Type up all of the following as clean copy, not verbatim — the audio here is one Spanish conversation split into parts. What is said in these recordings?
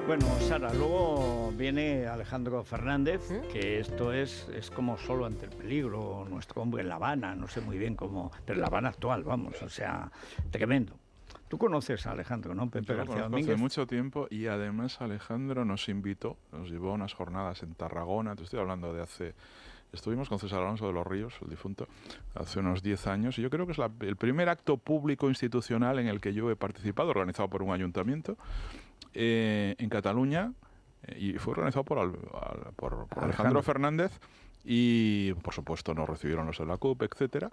Bueno, Sara, luego viene Alejandro Fernández, que esto es como Solo ante el peligro, nuestro hombre en La Habana, no sé muy bien cómo, pero La Habana actual, vamos, o sea, tremendo. Tú conoces a Alejandro, ¿no? Pepe Yo lo García conozco Domínguez. hace mucho tiempo y además Alejandro nos invitó, nos llevó a unas jornadas en Tarragona, te estoy hablando de hace... Estuvimos con César Alonso de los Ríos, el difunto, hace unos 10 años, y yo creo que es el primer acto público institucional en el que yo he participado, organizado por un ayuntamiento en Cataluña, y fue organizado por Alejandro Fernández, y por supuesto nos recibieron los de la CUP, etcétera.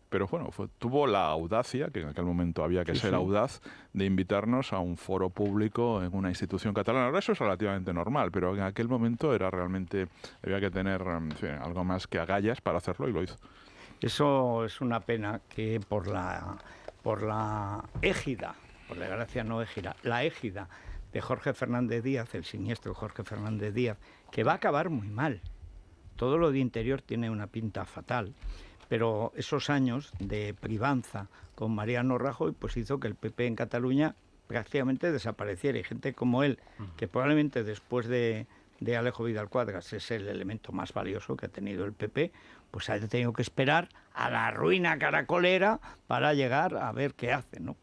Pero bueno, tuvo la audacia, que en aquel momento había que ser audaz, de invitarnos a un foro público en una institución catalana. Ahora eso es relativamente normal, pero en aquel momento era realmente, había que tener, en fin, algo más que agallas para hacerlo, y lo hizo. Eso es una pena que por la égida, por desgracia no égida, la égida de Jorge Fernández Díaz, el siniestro Jorge Fernández Díaz, que va a acabar muy mal. Todo lo de interior tiene una pinta fatal. Pero esos años de privanza con Mariano Rajoy pues hizo que el PP en Cataluña prácticamente desapareciera. Y gente como él, que probablemente después de Alejo Vidal Quadras es el elemento más valioso que ha tenido el PP, pues haya tenido que esperar a la ruina caracolera para llegar a ver qué hace, ¿no?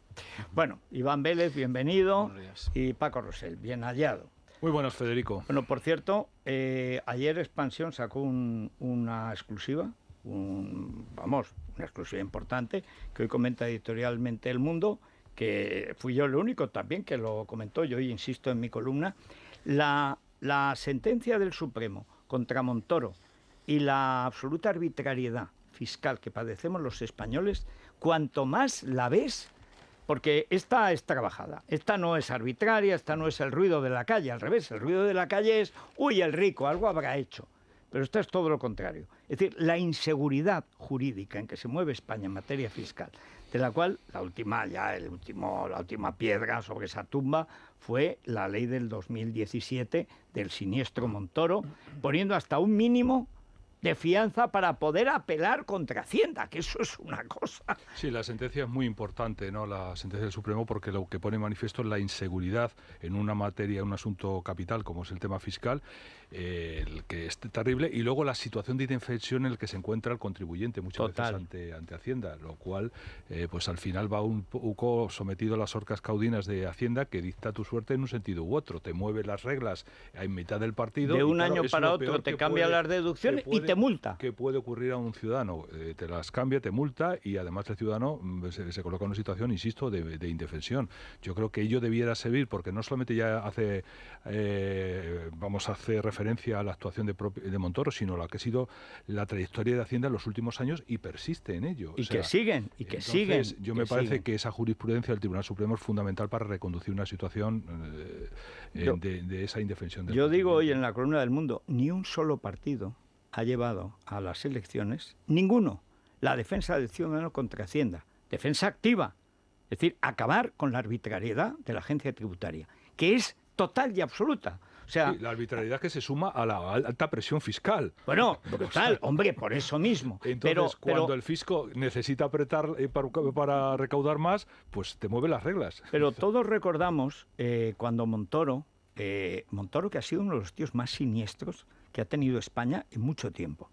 Bueno, Iván Vélez, bienvenido. Y Paco Rosell, bien hallado. Muy buenas, Federico. Bueno, por cierto, ayer Expansión sacó una exclusiva, una exclusiva importante, que hoy comenta editorialmente El Mundo, que fui yo el único también que lo comentó, yo insisto en mi columna, la sentencia del Supremo contra Montoro y la absoluta arbitrariedad fiscal que padecemos los españoles, cuanto más la ves, porque esta es trabajada, esta no es arbitraria, esta no es el ruido de la calle, al revés, el ruido de la calle es, uy, el rico, algo habrá hecho. Pero esto es todo lo contrario. Es decir, la inseguridad jurídica en que se mueve España en materia fiscal, de la cual la última piedra sobre esa tumba fue la ley del 2017 del siniestro Montoro, poniendo hasta un mínimo de fianza para poder apelar contra Hacienda, que eso es una cosa. Sí, la sentencia es muy importante, ¿no? La sentencia del Supremo, porque lo que pone en manifiesto es la inseguridad en una materia, un asunto capital como es el tema fiscal, el que es terrible, y luego la situación de indefensión en la que se encuentra el contribuyente muchas veces ante Hacienda, lo cual pues al final va un poco sometido a las orcas caudinas de Hacienda, que dicta tu suerte en un sentido u otro, te mueve las reglas en mitad del partido. De un año para otro te cambia las deducciones y te multa. ¿Qué puede ocurrir a un ciudadano? Te las cambia, te multa, y además el ciudadano se coloca en una situación, insisto, de indefensión. Yo creo que ello debiera servir, porque no solamente ya hace referencia a la actuación de Montoro, sino a la que ha sido la trayectoria de Hacienda en los últimos años, y persiste en ello. Y que siguen. Me parece que esa jurisprudencia del Tribunal Supremo es fundamental para reconducir una situación de esa indefensión. Yo digo hoy en la columna del Mundo, ni un solo partido ha llevado a las elecciones, ninguno, la defensa del ciudadano contra Hacienda, defensa activa, es decir, acabar con la arbitrariedad de la agencia tributaria, que es total y absoluta. O sea, sí, la arbitrariedad que se suma a la alta presión fiscal. Bueno, brutal, hombre, por eso mismo. Entonces, cuando el fisco necesita apretar para recaudar más, pues te mueve las reglas. Pero todos recordamos cuando Montoro, que ha sido uno de los tíos más siniestros que ha tenido España en mucho tiempo,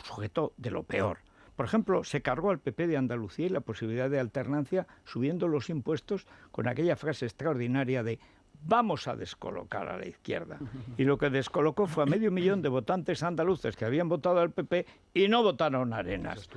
sujeto de lo peor. Por ejemplo, se cargó al PP de Andalucía y la posibilidad de alternancia subiendo los impuestos con aquella frase extraordinaria de vamos a descolocar a la izquierda. Y lo que descolocó fue a 500.000 de votantes andaluces que habían votado al PP y no votaron a Arenas.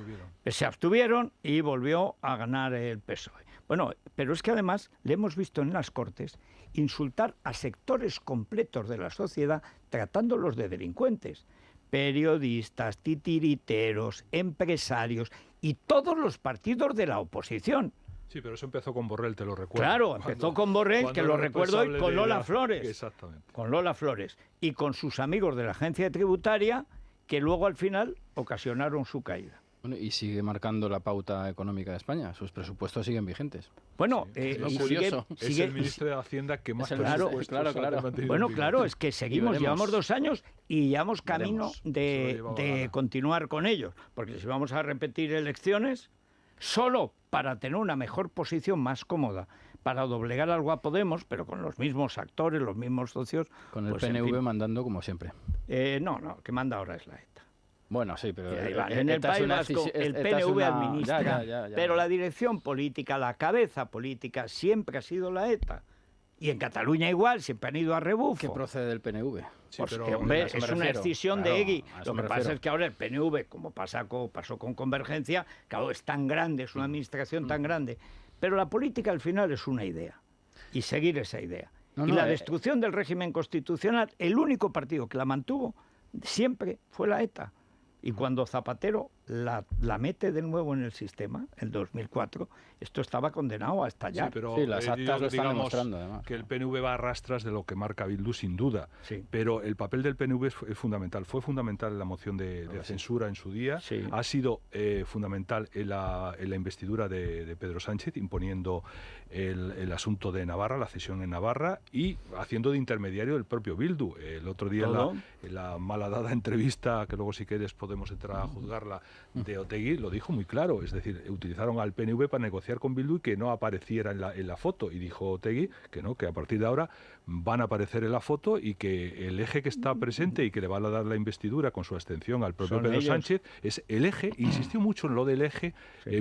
Se abstuvieron y volvió a ganar el PSOE. Bueno, pero es que además le hemos visto en las Cortes insultar a sectores completos de la sociedad tratándolos de delincuentes. Periodistas, titiriteros, empresarios y todos los partidos de la oposición. Sí, pero eso empezó con Borrell, te lo recuerdo. Claro, empezó con Borrell, que lo recuerdo hoy, con Lola Flores. Exactamente. Con Lola Flores. Y con sus amigos de la agencia tributaria, que luego al final ocasionaron su caída. Bueno, y sigue marcando la pauta económica de España. Sus presupuestos siguen vigentes. Bueno, es curioso. Es el ministro de Hacienda que más presupuestos claro. Bueno, claro, es que seguimos, llevamos 2 años y llevamos camino de continuar con ellos. Porque si vamos a repetir elecciones, solo para tener una mejor posición más cómoda para doblegar algo a Podemos, pero con los mismos actores, los mismos socios. Con el pues, en PNV fin. mandando como siempre. No, que manda ahora es la ETA. Bueno, sí, pero Ahí va. En el esta es País una Vasco el esta es PNV una- administra, ya. pero la dirección política, la cabeza política siempre ha sido la ETA. Y en Cataluña igual, siempre han ido a rebufo. que procede del PNV. Sí, Pues pero que, hombre, a eso me es una refiero. escisión Claro, de Egui. a eso Lo me que pasa refiero. es que ahora el PNV, como pasó con Convergencia, claro, es tan grande, es una administración tan grande. Pero la política al final es una idea. Y seguir esa idea. No, y no, la destrucción del régimen constitucional, el único partido que la mantuvo siempre fue la ETA. Y cuando Zapatero la mete de nuevo en el sistema, en 2004, esto estaba condenado a estallar. Sí, pero Sí, las yo actas lo están digamos demostrando, además. que el PNV va a rastras de lo que marca Bildu, sin duda. Sí. Pero el papel del PNV es fundamental. Fue fundamental en la moción de censura en su día. Sí. Ha sido fundamental en la investidura de Pedro Sánchez, imponiendo el asunto de Navarra, la cesión en Navarra, y haciendo de intermediario el propio Bildu. El otro día Todo. en la malhadada entrevista, que luego si quieres podemos entrar a juzgarla, de Otegi, lo dijo muy claro. Es decir, utilizaron al PNV para negociar con Bildu y que no apareciera en la foto. Y dijo Otegi que no, que a partir de ahora van a aparecer en la foto y que el eje que está presente y que le va a dar la investidura con su abstención al propio Son Pedro ellos. Sánchez es el eje, insistió mucho en lo del eje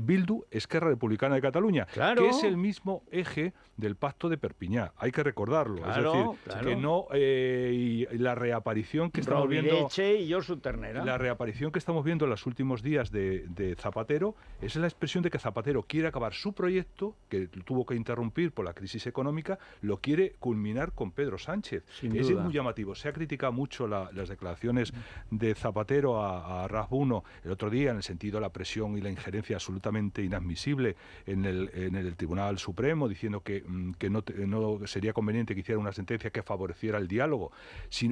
Bildu, Esquerra Republicana de Cataluña, Claro. que es el mismo eje del pacto de Perpiñá. Hay que recordarlo. Claro, es decir, claro. que no y la reaparición que estamos viendo. Rovireche y yo su ternera. La reaparición que estamos viendo en los últimos días de Zapatero es la expresión de que Zapatero quiere acabar su proyecto, que tuvo que interrumpir por la crisis económica, lo quiere culminar con Pedro Sánchez. Sin Es duda. muy llamativo. Se ha criticado mucho las declaraciones de Zapatero a Rasbuno el otro día, en el sentido de la presión y la injerencia absolutamente inadmisible en el Tribunal Supremo, diciendo que no sería conveniente que hiciera una sentencia que favoreciera el diálogo.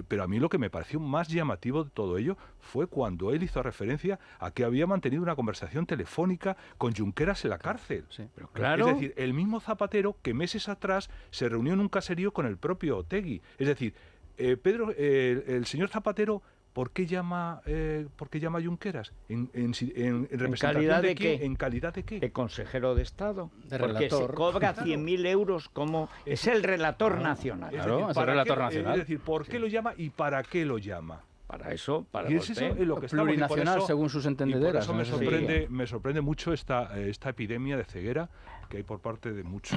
Pero a mí lo que me pareció más llamativo de todo ello fue cuando él hizo referencia a que había mantenido una conversación telefónica con Junqueras en la cárcel. Sí. Pero claro. Es decir, el mismo Zapatero que meses atrás se reunió en un caserío con el propio Otegi. Es decir, el señor Zapatero, ¿por qué llama a Junqueras? ¿En representación calidad de qué? qué? ¿En calidad de qué? De consejero de Estado. De porque relator. se cobra 100.000 euros como... Es el relator nacional. Es Claro, decir, es el ¿para relator qué? nacional. Es decir, ¿por qué lo llama y para qué lo llama? Para eso, para Y es eso golpe. en lo que estamos, y por Plurinacional, eso- según sus Y por entendederas. eso ¿no? me Ese sorprende, sentido. me sorprende mucho esta epidemia de ceguera que hay por parte de muchos,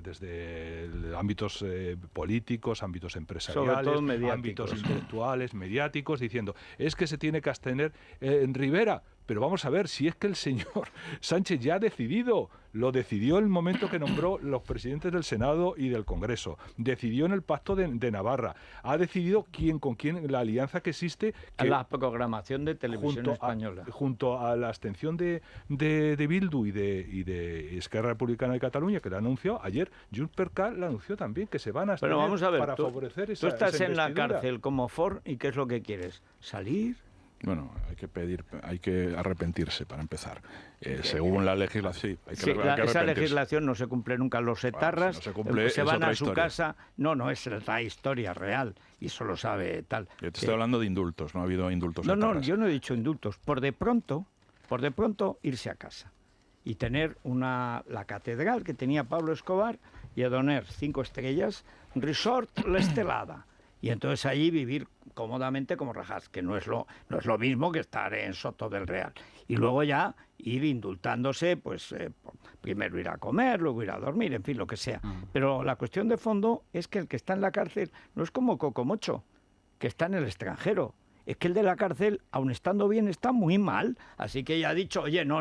desde ámbitos políticos, ámbitos empresariales, todo mediáticos. ámbitos intelectuales, mediáticos, diciendo, es que se tiene que abstener en Rivera. Pero vamos a ver, si es que el señor Sánchez ya ha decidido, lo decidió en el momento que nombró los presidentes del Senado y del Congreso, decidió en el Pacto de Navarra, ha decidido con quién, la alianza que existe, A que la programación de televisión española. junto a la abstención de Bildu y de Esquerra Republicana de Cataluña, que la anunció ayer, Junts per Cat la anunció también, que se van a abstener Pero vamos a ver, para tú favorecer tú esa estás esa en la investidura. cárcel como Ford y ¿qué es lo que quieres? ¿Salir? Bueno, hay que arrepentirse para empezar. Según la legislación, hay que, Sí, hay que esa arrepentirse. legislación no se cumple nunca. Los etarras si no se cumple, se es van otra a su historia. casa. No, es la historia real y eso lo sabe tal. Yo te estoy hablando de indultos, no ha habido indultos. No, etarras. yo no he dicho indultos. Por de pronto irse a casa y tener la catedral que tenía Pablo Escobar y adonar 5 estrellas, Resort La Estelada. Y entonces allí vivir cómodamente como rajas, que no es lo mismo que estar en Soto del Real. Y luego ya ir indultándose, pues primero ir a comer, luego ir a dormir, en fin, lo que sea. Pero la cuestión de fondo es que el que está en la cárcel no es como Cocomocho, que está en el extranjero. Es que el de la cárcel, aun estando bien, está muy mal. Así que ella ha dicho, oye, no.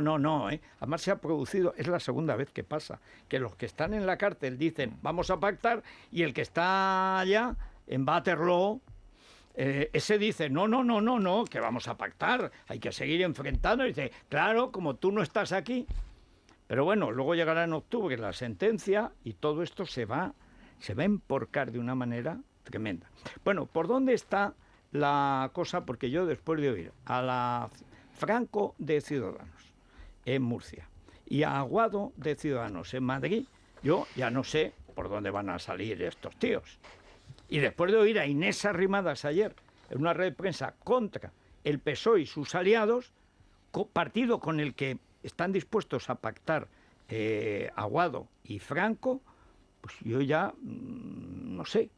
Además se ha producido, es la segunda vez que pasa, que los que están en la cárcel dicen, vamos a pactar, y el que está allá, en Waterloo, ese dice, no, que vamos a pactar, hay que seguir enfrentando. Y dice, claro, como tú no estás aquí. Pero bueno, luego llegará en octubre la sentencia y todo esto se va a emporcar de una manera tremenda. Bueno, ¿por dónde está la cosa? Porque yo después de oír a la Franco de Ciudadanos en Murcia y a Aguado de Ciudadanos en Madrid, yo ya no sé por dónde van a salir estos tíos. Y después de oír a Inés Arrimadas ayer en una red de prensa contra el PSOE y sus aliados, partido con el que están dispuestos a pactar Aguado y Franco, pues yo ya no sé,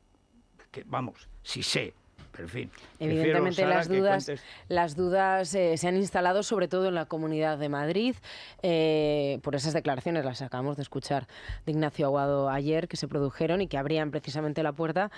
que, vamos, sí sé. Pero en fin, evidentemente Sara, las dudas se han instalado sobre todo en la Comunidad de Madrid por esas declaraciones, las acabamos de escuchar de Ignacio Aguado ayer, que se produjeron y que abrían precisamente la puerta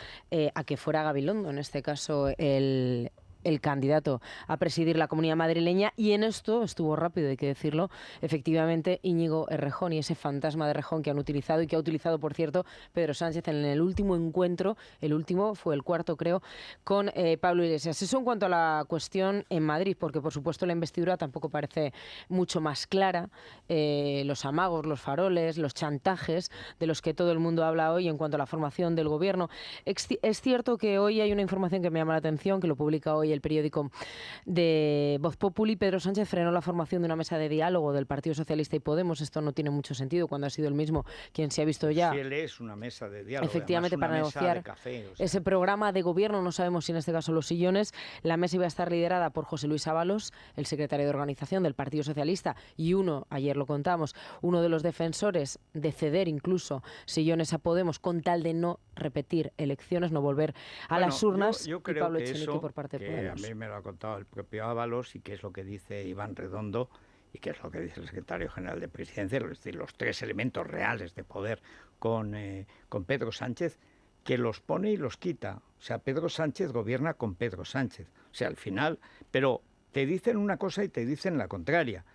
a que fuera Gabilondo, en este caso el candidato a presidir la Comunidad madrileña, y en esto estuvo rápido, hay que decirlo, efectivamente Íñigo Errejón y ese fantasma de Errejón que han utilizado y que ha utilizado, por cierto, Pedro Sánchez en el último encuentro, el último fue el cuarto, creo, con Pablo Iglesias. Eso en cuanto a la cuestión en Madrid, porque por supuesto la investidura tampoco parece mucho más clara, los amagos, los faroles, los chantajes de los que todo el mundo habla hoy en cuanto a la formación del gobierno. Es cierto que hoy hay una información que me llama la atención, que lo publica hoy el periódico de Voz Populi. Pedro Sánchez frenó la formación de una mesa de diálogo del Partido Socialista y Podemos. Esto no tiene mucho sentido cuando ha sido el mismo quien se ha visto ya. Si él es una mesa de diálogo, efectivamente, para negociar café, o sea, ese programa de gobierno, no sabemos si en este caso los sillones. La mesa iba a estar liderada por José Luis Ábalos, el secretario de organización del Partido Socialista, y ayer lo contamos, uno de los defensores de ceder incluso sillones a Podemos con tal de no repetir elecciones, no volver a las urnas, yo y creo Pablo que Echenique eso, por parte de que Podemos. a mí me lo ha contado el propio Ábalos y que es lo que dice Iván Redondo y que es lo que dice el secretario general de Presidencia, es decir, los tres elementos reales de poder con Pedro Sánchez, que los pone y los quita. O sea, Pedro Sánchez gobierna con Pedro Sánchez. O sea, al final, pero te dicen una cosa y te dicen la contraria.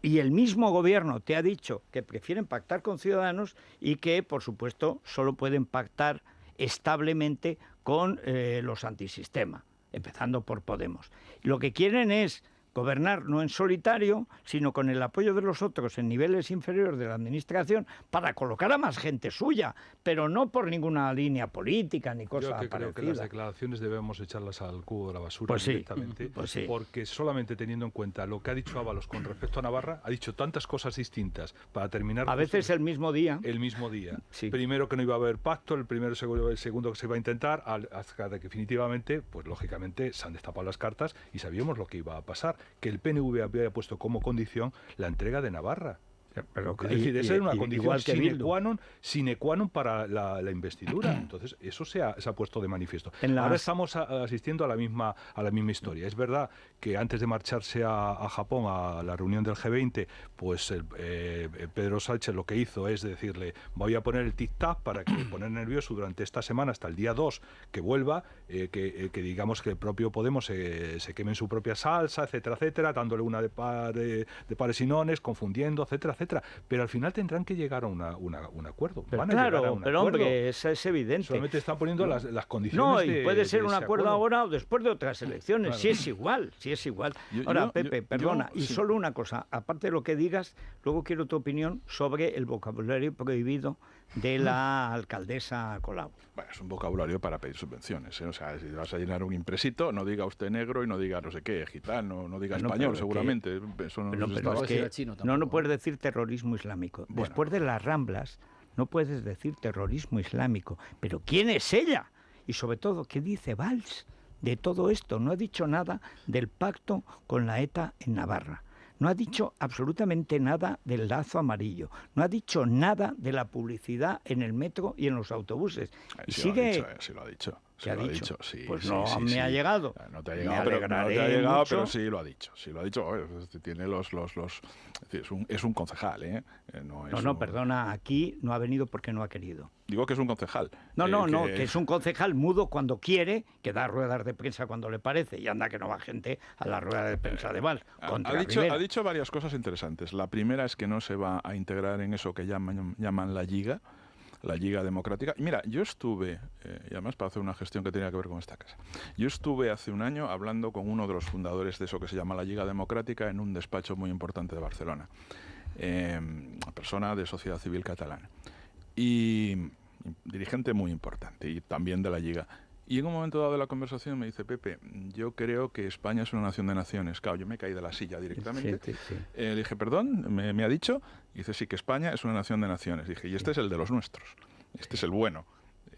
Y el mismo gobierno te ha dicho que prefieren pactar con Ciudadanos y que, por supuesto, solo pueden pactar establemente con los antisistema, empezando por Podemos. Lo que quieren es gobernar no en solitario, sino con el apoyo de los otros en niveles inferiores de la administración para colocar a más gente suya, pero no por ninguna línea política ni cosa parecida. Yo creo que las declaraciones debemos echarlas al cubo de la basura directamente, porque solamente teniendo en cuenta lo que ha dicho Ábalos con respecto a Navarra, ha dicho tantas cosas distintas para terminar... A veces el mismo día. El mismo día. Sí. Primero que no iba a haber pacto, el segundo que se iba a intentar, hasta que definitivamente, pues lógicamente se han destapado las cartas y sabíamos lo que iba a pasar, que el PNV había puesto como condición la entrega de Navarra. Pero, es decir, esa era una condición sine qua non para la investidura. Entonces, eso se ha puesto de manifiesto. Ahora estamos asistiendo a la misma historia. Es verdad que antes de marcharse a Japón a la reunión del G20, pues Pedro Sánchez lo que hizo es decirle, voy a poner el tic-tac para que poner nervioso durante esta semana hasta el día 2 que vuelva, que digamos que el propio Podemos se queme en su propia salsa, etcétera, etcétera, dándole una de pares y nones, confundiendo, etcétera, etcétera. Pero al final tendrán que llegar a un acuerdo. Pero van a llegar a un pero acuerdo. Hombre, eso es evidente. Solamente están poniendo las condiciones. No, y puede ser un acuerdo ahora o después de otras elecciones. Claro. Sí es igual. Ahora, Pepe, perdona, y solo una cosa. Aparte de lo que digas, luego quiero tu opinión sobre el vocabulario prohibido de la alcaldesa Colau. Bueno, es un vocabulario para pedir subvenciones, ¿eh? O sea, si vas a llenar un impresito, no diga usted negro y no diga no sé qué, gitano, no diga español, seguramente. Eso no puedes decir terrorismo islámico. Bueno. Después de las Ramblas, no puedes decir terrorismo islámico. Pero ¿quién es ella? Y sobre todo, ¿qué dice Valls de todo esto? No ha dicho nada del pacto con la ETA en Navarra. No ha dicho absolutamente nada del lazo amarillo. No ha dicho nada de la publicidad en el metro y en los autobuses. Y sí sigue... lo ha dicho. ¿Qué ha dicho? Sí, pues sí, no me ha llegado. No te ha llegado, pero sí lo ha dicho. Sí lo ha dicho. Tiene es un concejal, ¿eh? No, perdona, aquí no ha venido porque no ha querido. Digo que es un concejal. Que es un concejal mudo cuando quiere, que da ruedas de prensa cuando le parece, y anda que no va gente a la rueda de prensa de Valls. Ha dicho varias cosas interesantes. La primera es que no se va a integrar en eso que llaman la Lliga Democrática. Mira, yo estuve, y además para hacer una gestión que tenía que ver con esta casa, yo estuve hace un año hablando con uno de los fundadores de eso que se llama la Lliga Democrática en un despacho muy importante de Barcelona, una persona de sociedad civil catalana, y dirigente muy importante, y también de la Lliga. Y en un momento dado de la conversación me dice, Pepe, yo creo que España es una nación de naciones. Claro, yo me caí de la silla directamente. Sí. Le dije, perdón, me ha dicho. Y dice, sí, que España es una nación de naciones. Dije, y este es el de los nuestros. Este es el bueno.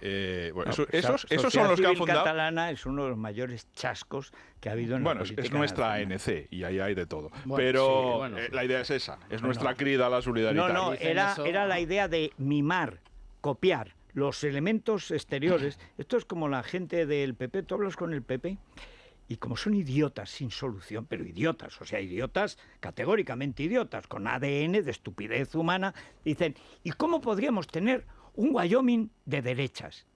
Esos son los que han fundado. La catalana es uno de los mayores chascos que ha habido en la política es nuestra nacional. ANC y ahí hay de todo. Bueno, pero la idea es esa. Es nuestra crida a la solidaridad. No, era la idea de mimar copiar los elementos exteriores. Esto es como la gente del PP, tú hablas con el PP y como son idiotas sin solución, pero idiotas, o sea, idiotas, categóricamente idiotas, con ADN de estupidez humana, dicen, ¿y cómo podríamos tener un Wyoming de derechas?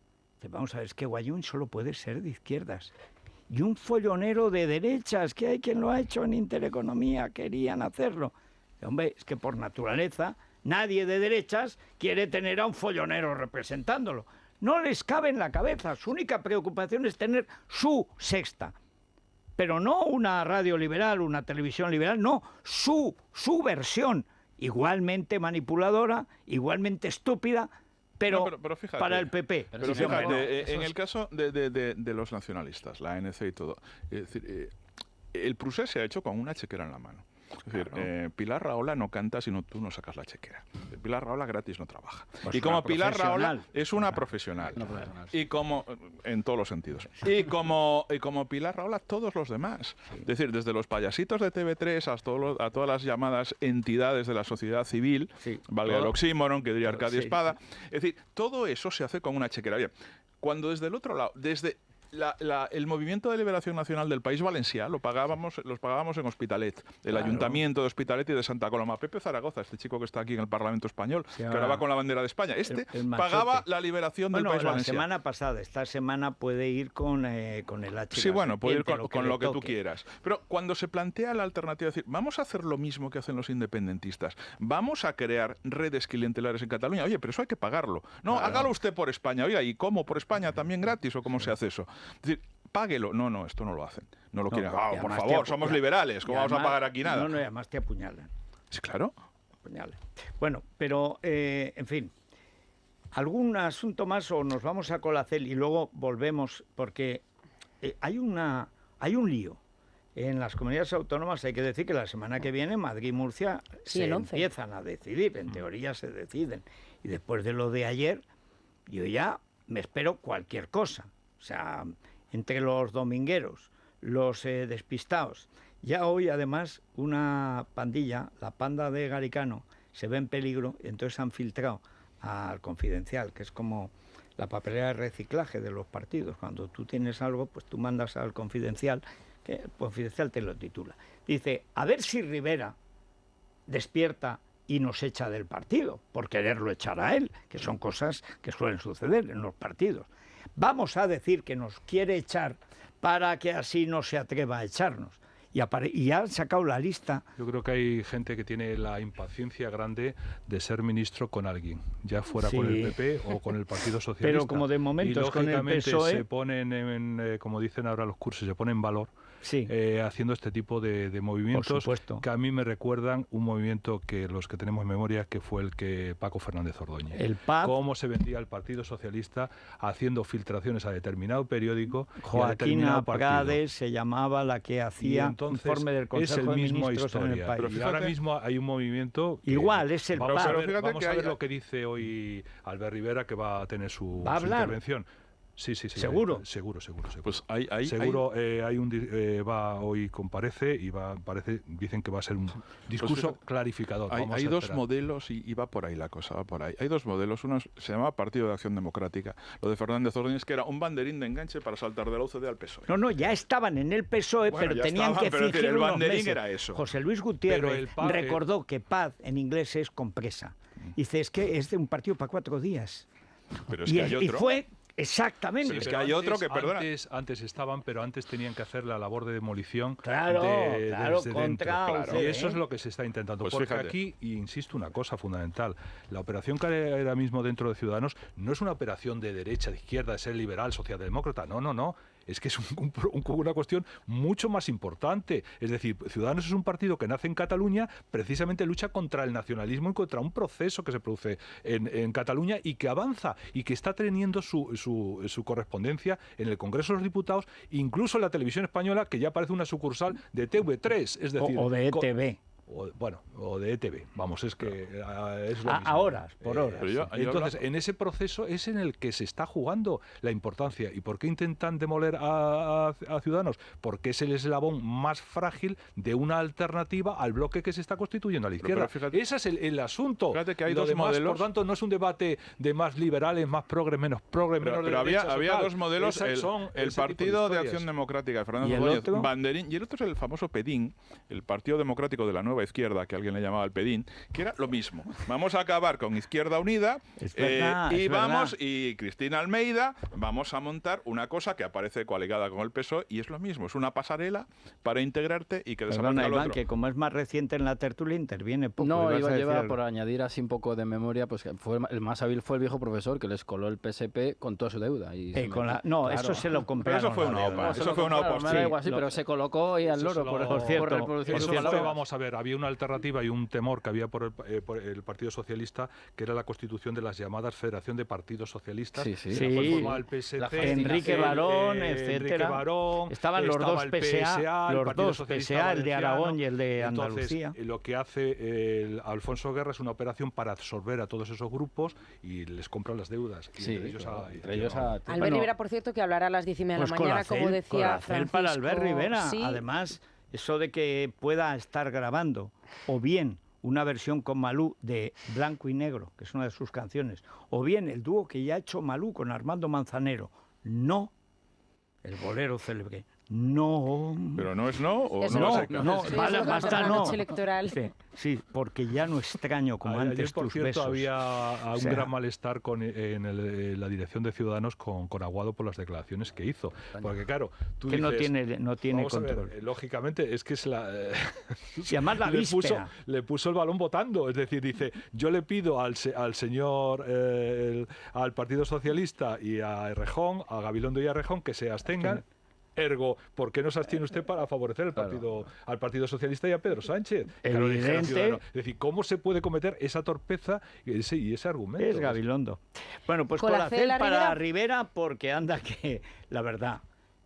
Dice, vamos a ver, es que Wyoming solo puede ser de izquierdas. Y un follonero de derechas, que hay quien lo ha hecho en Intereconomía, querían hacerlo. Hombre, es que por naturaleza nadie de derechas quiere tener a un follonero representándolo. No les cabe en la cabeza, su única preocupación es tener su sexta. Pero no una radio liberal, una televisión liberal, no, su versión, igualmente manipuladora, igualmente estúpida, pero fíjate, para el PP. Pero fíjate, en el caso de los nacionalistas, la ANC y todo, es decir, el procés se ha hecho con una chequera en la mano. Es decir, Claro. Pilar Rahola no canta si tú no sacas la chequera. Pilar Rahola gratis no trabaja. Pues y como una Pilar Rahola profesional. es una profesional. Una profesional, sí. Y como, en todos los sentidos. Y como Pilar Rahola, todos los demás. Es decir, desde los payasitos de TV3 a todas las llamadas entidades de la sociedad civil, Sí. valga el oxímoron, que diría Arcadio Sí. Espada. Es decir, todo eso se hace con una chequera. Bien, cuando desde el otro lado, desde el Movimiento de Liberación Nacional del País Valencià los pagábamos en Hospitalet, el Claro. Ayuntamiento de Hospitalet y de Santa Coloma. Pepe Zaragoza, este chico que está aquí en el Parlamento Español, Sí, que ahora va con la bandera de España, el machote. pagaba la liberación del Bueno, País la Valencià. semana pasada, esta semana puede ir con el H. Sí, bueno, puede ir con le lo que tú toque. quieras. Pero cuando se plantea la alternativa, es decir, vamos a hacer lo mismo que hacen los independentistas, vamos a crear redes clientelares en Cataluña, oye, pero eso hay que pagarlo. No, Claro. hágalo usted por España, oiga, ¿y cómo? ¿Por España también gratis o cómo se hace eso? Es decir, páguelo. No, esto no lo hacen. No lo quieren. porque Por además favor, te somos apuñalan. liberales, ¿cómo Y vamos a además- pagar aquí nada? No, y además te apuñalan. Sí, claro. Apuñalan. Bueno, pero, en fin, algún asunto más o nos vamos a Colacel y luego volvemos, porque hay un lío. En las comunidades autónomas hay que decir que la semana que viene Madrid y Murcia Sí, se el 11. empiezan a decidir, en teoría se deciden. Y después de lo de ayer, yo ya me espero cualquier cosa. O sea, entre los domingueros, los despistados. Ya hoy, además, una pandilla, la panda de Garicano, se ve en peligro y entonces han filtrado al Confidencial, que es como la papelera de reciclaje de los partidos. Cuando tú tienes algo, pues tú mandas al Confidencial, que el Confidencial te lo titula. Dice, a ver si Rivera despierta y nos echa del partido, por quererlo echar a él, que son cosas que suelen suceder en los partidos. Vamos a decir que nos quiere echar para que así no se atreva a echarnos. Y han sacado la lista. Yo creo que hay gente que tiene la impaciencia grande de ser ministro con alguien, ya fuera con el Sí. PP o con el Partido Socialista. Pero como de momento y es con el lógicamente PSOE. se ponen, como dicen ahora los cursos, se ponen en valor Sí, haciendo este tipo de movimientos supuesto. que a mí me recuerdan un movimiento que los que tenemos en memoria, que fue el que Paco Fernández Ordóñez. el PAP, Cómo se vendía el Partido Socialista haciendo filtraciones a determinado periódico y a Joaquina determinado partido. Prades se llamaba la que Y hacía entonces informe del es Consejo el de mismo Ministros en el historia. país. Pero Y ahora fíjate- mismo hay un movimiento que Igual, es el vamos PAP. a ver, Pero fíjate vamos que a ver hay- lo que dice hoy Albert Rivera, que va a tener su, ¿Va a su hablar? intervención. Sí. ¿Seguro? Seguro. Pues hay Seguro va hoy comparece y dicen que va a ser un discurso fíjate, clarificador. Hay Vamos a dos esperar. modelos y va por ahí la cosa, va por ahí. Hay dos modelos. Uno se llamaba Partido de Acción Democrática, lo de Fernández Ordóñez, que era un banderín de enganche para saltar de la UCD al PSOE. No, ya estaban en el PSOE, Bueno, pero ya tenían estaban, que pero es decir, fingir el unos banderín meses. era eso. José Luis Pero Gutiérrez el PAP, recordó que paz en inglés es compresa. Dice, es que es de un partido para 4 días. Pero es y, que hay y otro. fue exactamente. Sí, es Pero que hay otro que, perdona. Antes estaban, pero antes tenían que hacer la labor de demolición Claro, claro, desde contra dentro. UCD, Y eso es lo que se está intentando. Pues porque fíjate. aquí, y insisto, una cosa fundamental, la operación que hay ahora mismo dentro de Ciudadanos no es una operación de derecha, de izquierda, de ser liberal, socialdemócrata, no. Es que es una cuestión mucho más importante. Es decir, Ciudadanos es un partido que nace en Cataluña, precisamente lucha contra el nacionalismo y contra un proceso que se produce en Cataluña y que avanza y que está teniendo su correspondencia en el Congreso de los Diputados, incluso en la televisión española, que ya parece una sucursal de TV3. Es decir, o de ETV. o de ETV. Vamos, es que es lo mismo. A horas, por horas. Entonces, en ese proceso es en el que se está jugando la importancia. ¿Y por qué intentan demoler a Ciudadanos? Porque es el eslabón más frágil de una alternativa al bloque que se está constituyendo a la izquierda. Ese es el asunto. Fíjate que hay dos demás, modelos. por tanto, no es un debate de más liberales, más progres, menos progres, menos de Pero derechas había o tal. dos modelos, el Partido de Acción Democrática de Fernando Ordóñez, Banderín, y el otro es el famoso PEDIN, el Partido Democrático de la Nueva Izquierda, que alguien le llamaba el PEDIN, que era lo mismo. Vamos a acabar con Izquierda Unida y Cristina Almeida, vamos a montar una cosa que aparece coaligada con el PSOE y es lo mismo, es una pasarela para integrarte y que desaparezca el otro. Que como es más reciente en la tertulia interviene poco. No, lleva por añadir así un poco de memoria, pues que el más hábil fue el viejo profesor que les coló el PSP con toda su deuda. Y claro. Eso se lo compraron. Pero eso fue una OPA. Eso fue una OPA. Sí, pero se colocó y al loro por cierto. reproducir Eso su palabra. vamos a ver, había una alternativa y un temor que había por el Partido Socialista, que era la constitución de las llamadas Federación de Partidos Socialistas. Sí. El PSC, Enrique Barón, etcétera. Estaban los dos PSA, el de Aragón y el de Andalucía. Entonces, lo que hace Alfonso Guerra es una operación para absorber a todos esos grupos y les compra las deudas. Albert Rivera, por cierto, que hablará a las 10:30 de la mañana, como decía Francisco. Para Albert Rivera. Sí. Además, eso de que pueda estar grabando o bien una versión con Malú de Blanco y Negro, que es una de sus canciones, o bien el dúo que ya ha hecho Malú con Armando Manzanero, No, el bolero célebre, No. ¿Pero no es no o eso no? Basta la no. noche electoral. Sí, porque ya no extraño como antes ayer, por tus cierto, besos. había un gran malestar en la dirección de Ciudadanos con Aguado por las declaraciones que hizo. Porque claro, tú que dices, no tiene vamos control. A ver, lógicamente, es que es la... Si además la víspera. Le puso el balón votando. Es decir, dice, yo le pido al señor, al Partido Socialista y a Errejón, a Gabilondo y a Errejón, que se abstengan. Ergo, ¿por qué no se abstiene usted para favorecer al Partido Socialista y a Pedro Sánchez? Evidente. Es decir, ¿cómo se puede cometer esa torpeza y ese argumento? Es Gabilondo. Bueno, pues Colacel para Rivera, porque anda que, la verdad,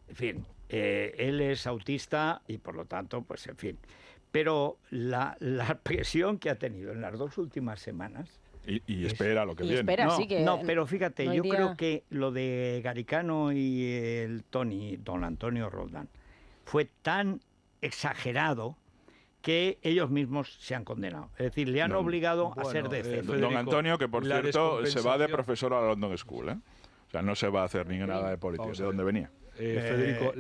en fin, él es autista y por lo tanto, pues en fin. Pero la presión que ha tenido en las 2 últimas semanas... Y espera lo que viene. Pero fíjate, yo creo que lo de Garicano y el don Antonio Roldán fue tan exagerado que ellos mismos se han condenado. Es decir, le han obligado a ser decentes. Don Antonio, que por cierto se va de profesor a la London School, ¿eh? O sea, no se va a hacer ni nada de política. ¿De dónde venía? Federico,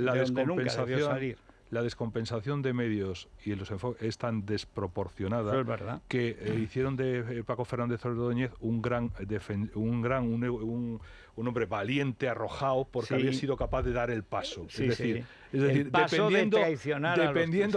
la descompensación de medios y los enfoques es tan desproporcionada que hicieron de Paco Fernández Ordóñez un hombre valiente, arrojado, porque había sido capaz de dar el paso. Es decir, dependiendo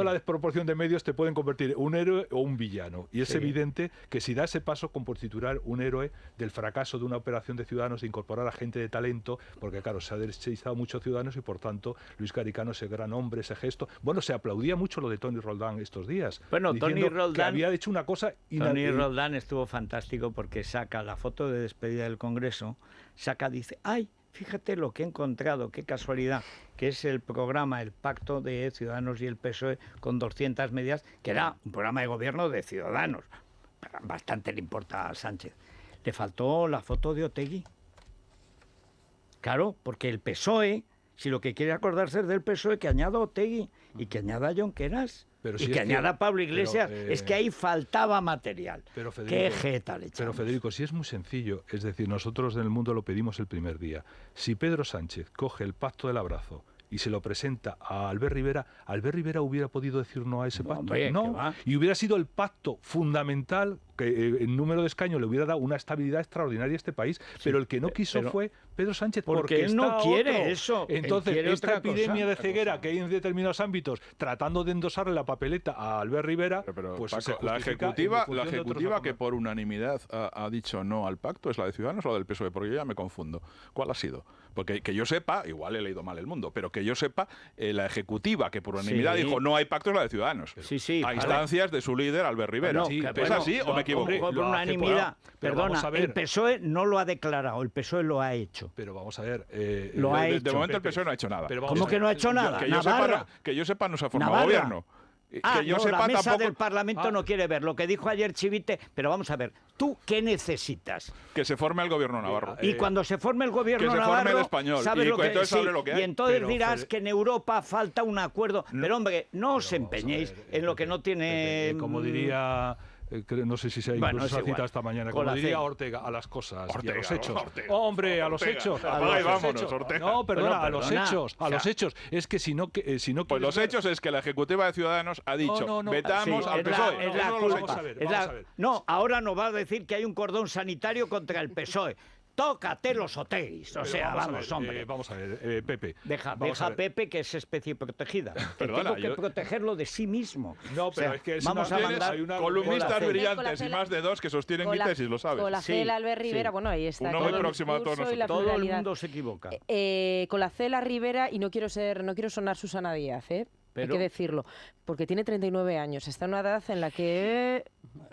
la desproporción de medios, te pueden convertir en un héroe o un villano. Y es evidente que si da ese paso, constituirá un héroe del fracaso de una operación de Ciudadanos de incorporar a gente de talento, porque claro, se ha derechizado muchos Ciudadanos y por tanto Luis Garicano, ese gran hombre, ese gesto. Bueno, se aplaudía mucho lo de Toni Roldán estos días. Bueno, Toni Roldán, que había hecho una cosa Toni Roldán estuvo fantástico porque saca la foto de despedida del Congreso, dice, ¡ay! Fíjate lo que he encontrado, qué casualidad, que es el programa, el pacto de Ciudadanos y el PSOE con 200 medidas, que era un programa de gobierno de Ciudadanos. Bastante le importa a Sánchez. Le faltó la foto de Otegi. Claro, porque el PSOE, si lo que quiere acordarse es del PSOE, que añada a Otegi y que añada a Junqueras. Y que añada a Pablo Iglesias, es que ahí faltaba material. Pero Federico, qué jeta le echamos. Pero Federico, si es muy sencillo, es decir, nosotros en el mundo lo pedimos el primer día. Si Pedro Sánchez coge el pacto del abrazo y se lo presenta a Albert Rivera hubiera podido decir no a ese pacto. Hombre, no, y hubiera sido el pacto fundamental que el número de escaños le hubiera dado una estabilidad extraordinaria a este país, pero el que no quiso fue Pedro Sánchez, porque él no quiere eso. Entonces, esta epidemia de ceguera que hay en determinados ámbitos, tratando de endosarle la papeleta a Albert Rivera, pero pues Paco, la ejecutiva que por unanimidad ha dicho no al pacto, ¿es la de Ciudadanos o la del PSOE? Porque yo ya me confundo. ¿Cuál ha sido? Porque que yo sepa, igual he leído mal el mundo, pero que yo sepa, la ejecutiva que por unanimidad dijo no hay pacto es la de Ciudadanos. A instancias de su líder, Albert Rivera. ¿Es así o me equivoco? Por unanimidad. Perdona, el PSOE no lo ha declarado, el PSOE lo ha hecho. Pero vamos a ver... de momento el PSOE no ha hecho nada. ¿Cómo que no ha hecho nada? Que yo sepa no se ha formado gobierno. Que yo no, sepa la mesa tampoco... del Parlamento no quiere ver lo que dijo ayer Chivite, pero vamos a ver, ¿tú qué necesitas? Que se forme el gobierno navarro. Y cuando se forme el gobierno que se forme navarro, el español, ¿sabes y lo que, entonces hable lo que hay. y entonces Pero, dirás que en Europa falta un acuerdo. Pero hombre, no os Pero vamos a empeñéis ver, en lo que no tiene... como diría... no sé si se ha Bueno, incluso es esa igual. cita esta mañana, Con como la diría C. Ortega, a las cosas y a Ortega, los hechos. Ortega, Hombre, a los Ortega. hechos. Apaga y los vámonos, hechos. Ortega. No, perdona, Pero a los perdona, hechos, a o sea, los hechos. Es que si no... Pues quieres los ver- hechos es que la Ejecutiva de Ciudadanos ha dicho, vetamos Sí, al es la- PSOE. es la Eso no los culpa. hechos. Es la- No, ahora nos va a decir que hay un cordón sanitario contra el PSOE. Tócate los Oteguis. O Pero sea, vamos a vamos, ver, hombre. vamos a ver, Pepe. Deja vamos a a ver. Pepe, que es especie protegida. Que Perdona, tengo que yo- protegerlo de sí mismo. No, O sea, pero es que es vamos una- a Tienes mandar hay una- columnistas Colacela. brillantes y más de 2 que sostienen mi tesis, lo sabes. Colacela, Sí, Albert Rivera, sí. bueno, ahí está. Uno todo muy el próximo a todos discurso y la Todo el pluralidad. mundo se equivoca. Colacela, Rivera, y no quiero sonar Susana Díaz, Pero- hay que decirlo, porque tiene 39 años, está en una edad en la que...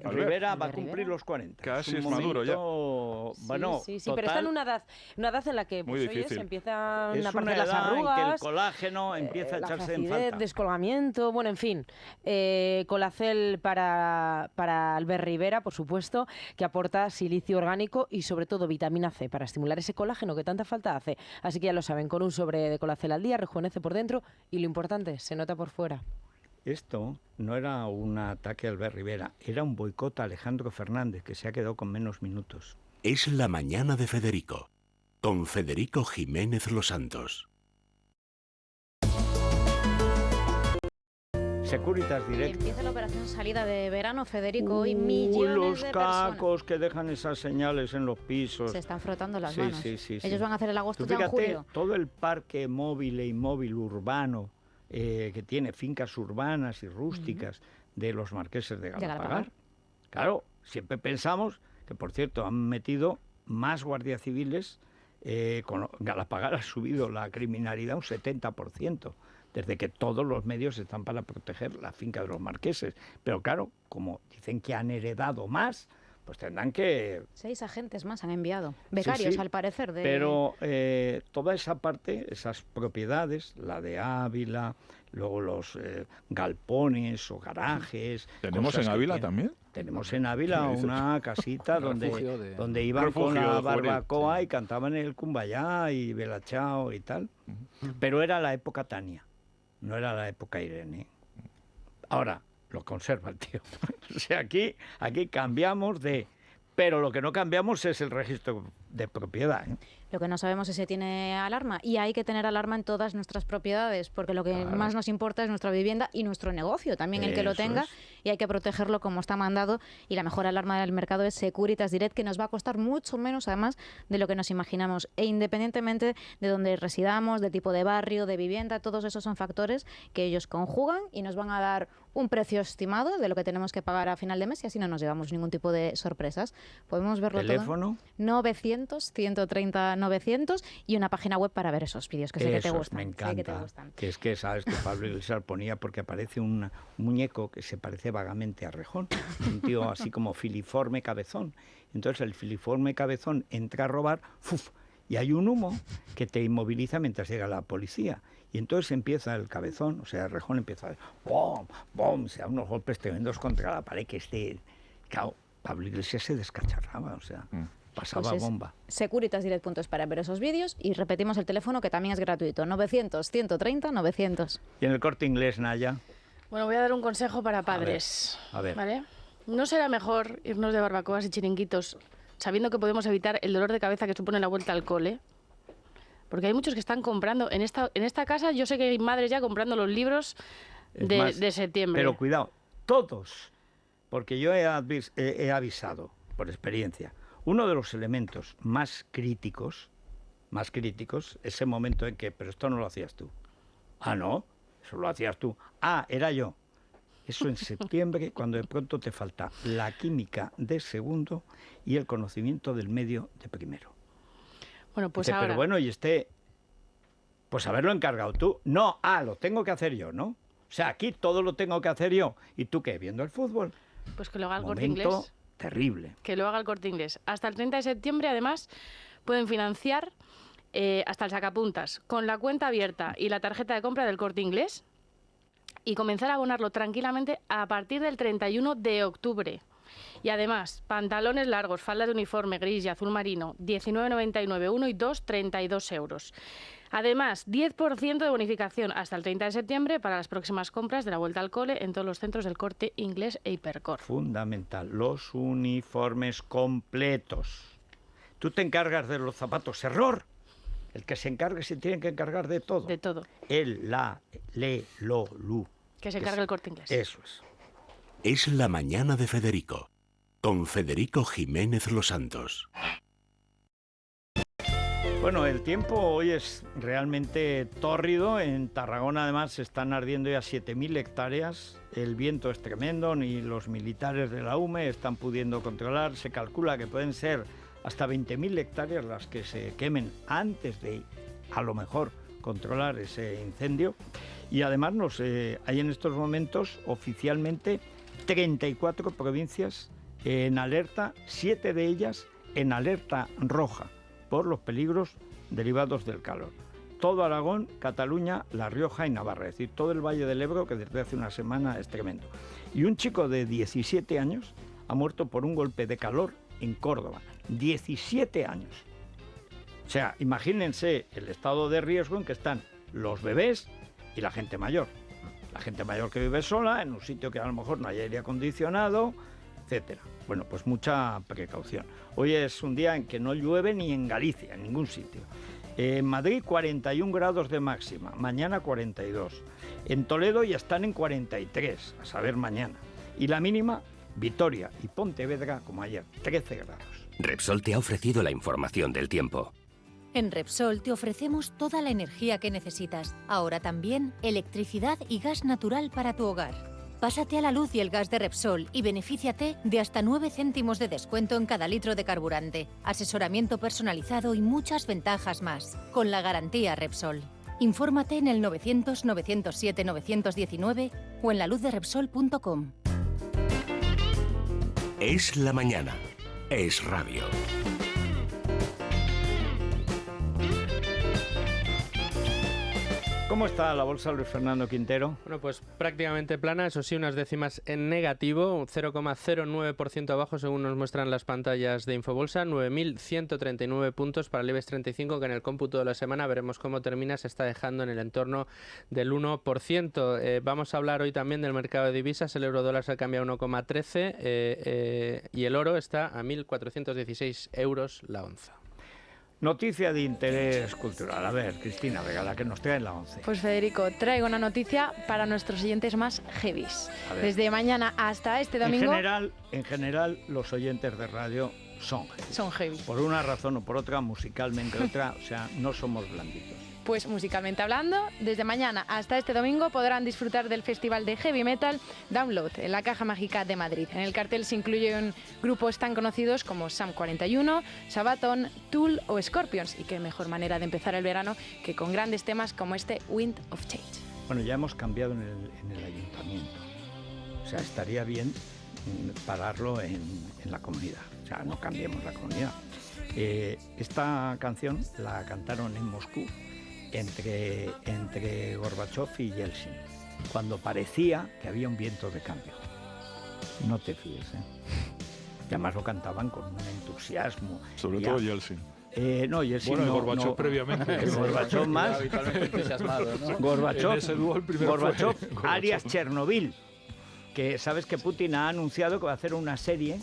Rivera va a Albert cumplir Rivera. los 40. Casi un es maduro ya. momento, Bueno, sí, pero está en una edad en la que Muy pues, oye, difícil. se empiezan es a una aparecer las edad en que el arrugas, colágeno empieza a la echarse en flacidez, falta. descolgamiento, bueno, en fin. Colacel para Albert Rivera, por supuesto, que aporta silicio orgánico y sobre todo vitamina C para estimular ese colágeno que tanta falta hace. Así que ya lo saben, con un sobre de Colacel al día rejuvenece por dentro y lo importante, se nota por fuera. Esto no era un ataque a Albert Rivera, era un boicot a Alejandro Fernández, que se ha quedado con menos minutos. Es la mañana de Federico, con Federico Jiménez Los Santos. Securitas Direct. Empieza la operación salida de verano, Federico, y Uy, millones los de personas cacos que dejan esas señales en los pisos. se están frotando las Sí, manos. sí, sí, Ellos sí. van a hacer el agosto Tú ya en fíjate, julio. todo el parque móvil e inmóvil urbano que tiene fincas urbanas y rústicas de los marqueses de Galapagar. Claro, siempre pensamos que, por cierto, han metido más guardias civiles. Galapagar ha subido la criminalidad un 70%, desde que todos los medios están para proteger la finca de los marqueses. Pero claro, como dicen que han heredado más, pues tendrán que... 6 agentes más han enviado. Becarios, sí, al parecer. Pero toda esa parte, esas propiedades, la de Ávila, luego los galpones o garajes... ¿Tenemos cosas en que Ávila tienen. también? Tenemos en Ávila ¿Qué dices? una casita Refugio de- donde iban con Refugio la juvenil, barbacoa y cantaban el Cumbayá y Belachao y tal. Pero era la época Tania, no era la época Irene. Ahora, lo conserva el tío. O sea, aquí cambiamos de... Pero lo que no cambiamos es el registro de propiedad. Lo que no sabemos es si tiene alarma. Y hay que tener alarma en todas nuestras propiedades, porque lo que Claro. más nos importa es nuestra vivienda y nuestro negocio, también el que lo Eso tenga, es. y hay que protegerlo como está mandado. Y la mejor alarma del mercado es Securitas Direct, que nos va a costar mucho menos, además, de lo que nos imaginamos. E independientemente de donde residamos, del tipo de barrio, de vivienda, todos esos son factores que ellos conjugan y nos van a dar un precio estimado de lo que tenemos que pagar a final de mes y así no nos llevamos ningún tipo de sorpresas. Podemos verlo Teléfono. todo. 900-130-900 y una página web para ver esos vídeos que sé que te Esos, gustan. me sé que te encanta. gustan. Que es que, sabes, que Pablo Iglesias ponía porque aparece un muñeco que se parece vagamente a Rejón. Un tío así como filiforme cabezón. Entonces el filiforme cabezón entra a robar, ¡fuf! Y hay un humo que te inmoviliza mientras llega la policía. Y entonces empieza el cabezón, o sea, Rejón empieza a... ¡Bom! ¡Bom! Se da unos golpes tremendos contra la pared que Claro, Pablo Iglesias se descacharraba, o sea, pasaba Pues es bomba. Securitasdirect.es para ver esos vídeos y repetimos el teléfono que también es gratuito. 900-130-900. Y en el Corte Inglés, Naya, Bueno, voy a dar un consejo para padres. a ver. ¿Vale? ¿No será mejor irnos de barbacoas y chiringuitos sabiendo que podemos evitar el dolor de cabeza que supone la vuelta al cole? Porque hay muchos que están comprando. En esta casa yo sé que hay madres ya comprando los libros Es de, más, de septiembre. Pero cuidado, todos, porque yo he avisado por experiencia, uno de los elementos más críticos, ese momento en que, pero esto no lo hacías tú. Ah, no, eso lo hacías tú. Ah, era yo. Eso en septiembre, cuando de pronto te falta la química de segundo y el conocimiento del medio de primero. Bueno, pues Dice, ahora... pero bueno, y pues haberlo encargado tú. No, lo tengo que hacer yo, ¿no? O sea, aquí todo lo tengo que hacer yo. ¿Y tú qué? ¿Viendo el fútbol? Pues que lo haga el Corte Momento Inglés. terrible. Que lo haga el Corte Inglés. Hasta el 30 de septiembre, además, pueden financiar hasta el sacapuntas con la cuenta abierta y la tarjeta de compra del Corte Inglés. y comenzar a abonarlo tranquilamente a partir del 31 de octubre. Y además, pantalones largos, faldas de uniforme gris y azul marino, 19,99 1 y 2, 32 euros. Además, 10% de bonificación hasta el 30 de septiembre para las próximas compras de la vuelta al cole en todos los centros del Corte Inglés e Hipercor. Fundamental, los uniformes completos. Tú te encargas de los zapatos, error. El que se encargue se tiene que encargar de todo. De todo. El, la, le, lo, lu. Que se encargue el Corte Inglés. Eso es. Es la mañana de Federico, con Federico Jiménez Los Santos. Bueno, el tiempo hoy es realmente tórrido. En Tarragona, además, se están ardiendo ya 7.000 hectáreas. El viento es tremendo, ni los militares de la UME están pudiendo controlar. Se calcula que pueden ser hasta 20.000 hectáreas las que se quemen antes de, a lo mejor, controlar ese incendio. Y además hay en estos momentos oficialmente 34 provincias en alerta, 7 de ellas en alerta roja, por los peligros derivados del calor. Todo Aragón, Cataluña, La Rioja y Navarra, es decir, todo el Valle del Ebro, que desde hace una semana es tremendo. Y un chico de 17 años ha muerto por un golpe de calor en Córdoba. 17 años. O sea, imagínense el estado de riesgo en que están los bebés y la gente mayor. La gente mayor que vive sola, en un sitio que a lo mejor no hay aire acondicionado, etcétera. Bueno, pues mucha precaución. Hoy es un día en que no llueve ni en Galicia, en ningún sitio. En Madrid 41 grados de máxima, mañana 42. En Toledo ya están en 43, a saber mañana. Y la mínima, Vitoria y Pontevedra, como ayer, 13 grados. Repsol te ha ofrecido la información del tiempo. En Repsol te ofrecemos toda la energía que necesitas. Ahora también electricidad y gas natural para tu hogar. Pásate a la luz y el gas de Repsol y benefíciate de hasta 9 céntimos de descuento en cada litro de carburante, asesoramiento personalizado y muchas ventajas más, con la garantía Repsol. Infórmate en el 900-907-919 o en laluzderepsol.com. Es la mañana. Es radio. ¿Cómo está la bolsa, Luis Fernando Quintero? Bueno, pues prácticamente plana, eso sí, unas décimas en negativo, 0,09% abajo según nos muestran las pantallas de Infobolsa, 9.139 puntos para el IBEX 35, que en el cómputo de la semana veremos cómo termina, se está dejando en el entorno del 1%. Vamos a hablar hoy también del mercado de divisas, el euro-dólar se cambia a 1,13 y el oro está a 1.416 euros la onza. Noticia de interés cultural. A ver, Cristina, venga, la que nos trae en la 11. Pues Federico, traigo una noticia para nuestros oyentes más heavies. Desde mañana hasta este domingo... En general, los oyentes de radio son heavy. Son heavy. Por una razón o por otra, musicalmente otra, o sea, no somos blanditos. Pues musicalmente hablando, desde mañana hasta este domingo podrán disfrutar del festival de heavy metal Download en la Caja Mágica de Madrid. En el cartel se incluyen grupos tan conocidos como Sam 41, Sabaton, Tool o Scorpions. Y qué mejor manera de empezar el verano que con grandes temas como este Wind of Change. Bueno, ya hemos cambiado en el ayuntamiento. O sea, estaría bien pararlo en la comunidad. O sea, no cambiemos la comunidad. Esta canción la cantaron en Moscú entre Gorbachev y Yeltsin, cuando parecía que había un viento de cambio. No te fíes, ¿eh? Y además lo cantaban con un entusiasmo. Sobre todo Yeltsin. No, Yeltsin bueno, no, Gorbachev previamente. Gorbachev más. ¿No? Gorbachev alias Chernobyl, que sabes que Putin ha anunciado que va a hacer una serie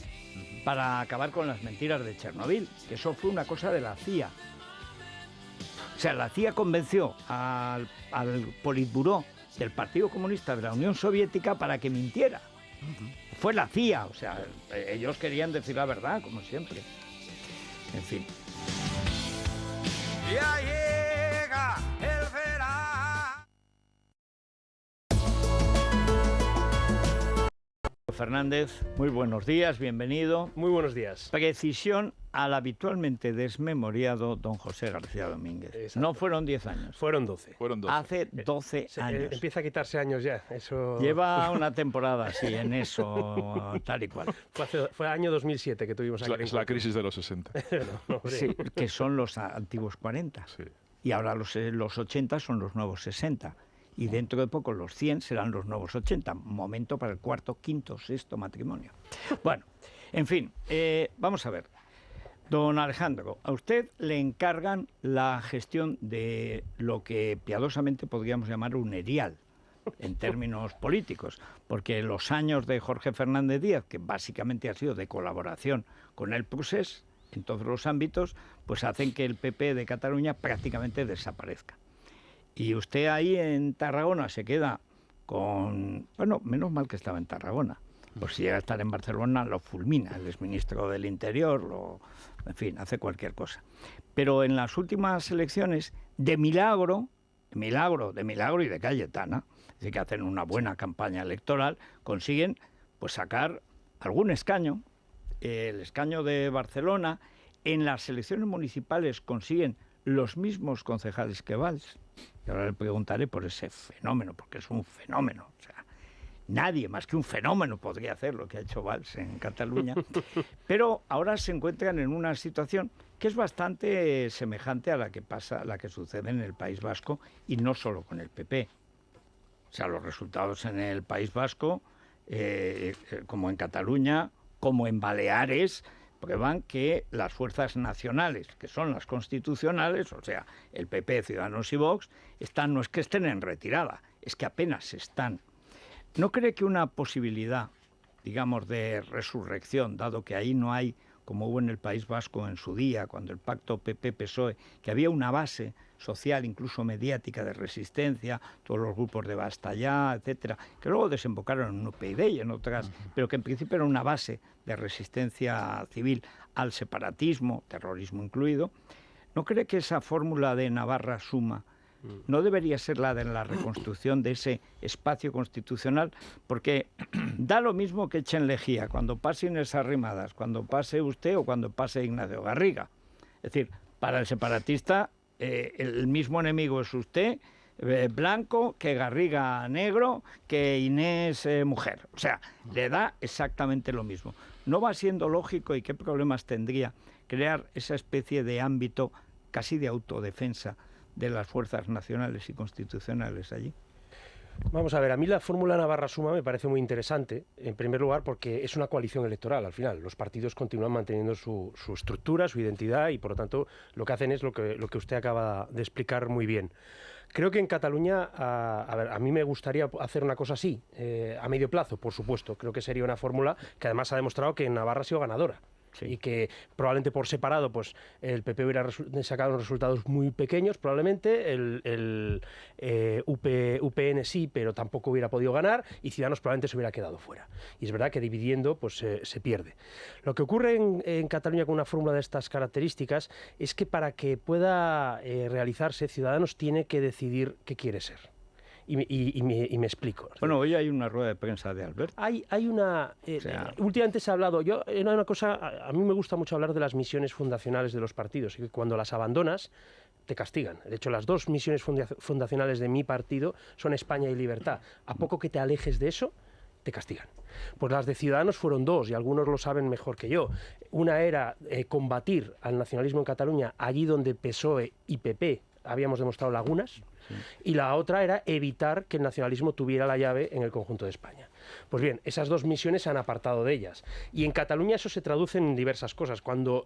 para acabar con las mentiras de Chernobyl, que eso fue una cosa de la CIA. O sea, la CIA convenció al Politburó del Partido Comunista de la Unión Soviética para que mintiera. Fue la CIA, o sea, ellos querían decir la verdad, como siempre. En fin. Ya llega el verano. Fernández, muy buenos días, bienvenido. Muy buenos días. Precisión al habitualmente desmemoriado don José García Domínguez. Exacto. No fueron 10 años. Fueron 12. Hace 12 años. Empieza a quitarse años ya. Eso... Lleva una temporada, sí, en eso, tal y cual. Fue año 2007 que tuvimos aquí. Es la crisis de los 60. Sí, que son los antiguos 40. Sí. Y ahora los 80 son los nuevos 60. y dentro de poco los 100 serán los nuevos 80. Momento para el cuarto, quinto, sexto matrimonio. Bueno, en fin, vamos a ver. Don Alejandro, a usted le encargan la gestión de lo que piadosamente podríamos llamar un erial, en términos políticos, porque los años de Jorge Fernández Díaz, que básicamente ha sido de colaboración con el procés en todos los ámbitos, pues hacen que el PP de Cataluña prácticamente desaparezca. Y usted ahí en Tarragona se queda con... Bueno, menos mal que estaba en Tarragona. Pues si llega a estar en Barcelona lo fulmina el exministro del Interior, en fin, hace cualquier cosa. Pero en las últimas elecciones, de milagro y de Cayetana, es decir, que hacen una buena campaña electoral, consiguen pues sacar algún escaño, el escaño de Barcelona. En las elecciones municipales consiguen los mismos concejales que Valls. Y ahora le preguntaré por ese fenómeno, porque es un fenómeno. O sea, nadie más que un fenómeno podría hacer lo que ha hecho Valls en Cataluña. Pero ahora se encuentran en una situación que es bastante semejante a la que sucede en el País Vasco, y no solo con el PP. O sea, los resultados en el País Vasco, como en Cataluña, como en Baleares, prueban que las fuerzas nacionales, que son las constitucionales, o sea, el PP, Ciudadanos y Vox, no es que estén en retirada, es que apenas están. ¿No cree que una posibilidad, digamos, de resurrección, dado que ahí no hay, como hubo en el País Vasco en su día, cuando el pacto PP-PSOE, que había una base social, incluso mediática, de resistencia, todos los grupos de Basta Ya, etcétera, que luego desembocaron en UPyD y en otras, pero que en principio era una base de resistencia civil al separatismo, terrorismo incluido? ¿No cree que esa fórmula de Navarra Suma no debería ser la de la reconstrucción de ese espacio constitucional? Porque da lo mismo que echen lejía cuando pase Inés Arrimadas, cuando pase usted o cuando pase Ignacio Garriga. Es decir, para el separatista el mismo enemigo es usted, blanco, que Garriga negro, que Inés mujer. O sea, le da exactamente lo mismo. ¿No va siendo lógico, y qué problemas tendría, crear esa especie de ámbito casi de autodefensa de las fuerzas nacionales y constitucionales allí? Vamos a ver, a mí la fórmula Navarra Suma me parece muy interesante, en primer lugar porque es una coalición electoral al final. Los partidos continúan manteniendo su estructura, su identidad, y por lo tanto lo que hacen es lo que usted acaba de explicar muy bien. Creo que en Cataluña, a mí me gustaría hacer una cosa así, a medio plazo, por supuesto. Creo que sería una fórmula que además ha demostrado que en Navarra ha sido ganadora. Sí. Y que probablemente por separado pues el PP hubiera sacado unos resultados muy pequeños, probablemente el UPN sí, pero tampoco hubiera podido ganar, y Ciudadanos probablemente se hubiera quedado fuera. Y es verdad que dividiendo pues se pierde. Lo que ocurre en Cataluña con una fórmula de estas características es que para que pueda realizarse, Ciudadanos tiene que decidir qué quiere ser. Y me explico. Bueno, hoy hay una rueda de prensa de Albert. Hay una... últimamente se ha hablado... una cosa, a mí me gusta mucho hablar de las misiones fundacionales de los partidos, y que cuando las abandonas te castigan. De hecho, las dos misiones fundacionales de mi partido son España y Libertad. A poco que te alejes de eso, te castigan. Pues las de Ciudadanos fueron dos, y algunos lo saben mejor que yo. Una era combatir al nacionalismo en Cataluña allí donde PSOE y PP habíamos demostrado lagunas, sí. Y la otra era evitar que el nacionalismo tuviera la llave en el conjunto de España. Pues bien, esas dos misiones se han apartado de ellas. Y en Cataluña eso se traduce en diversas cosas. Cuando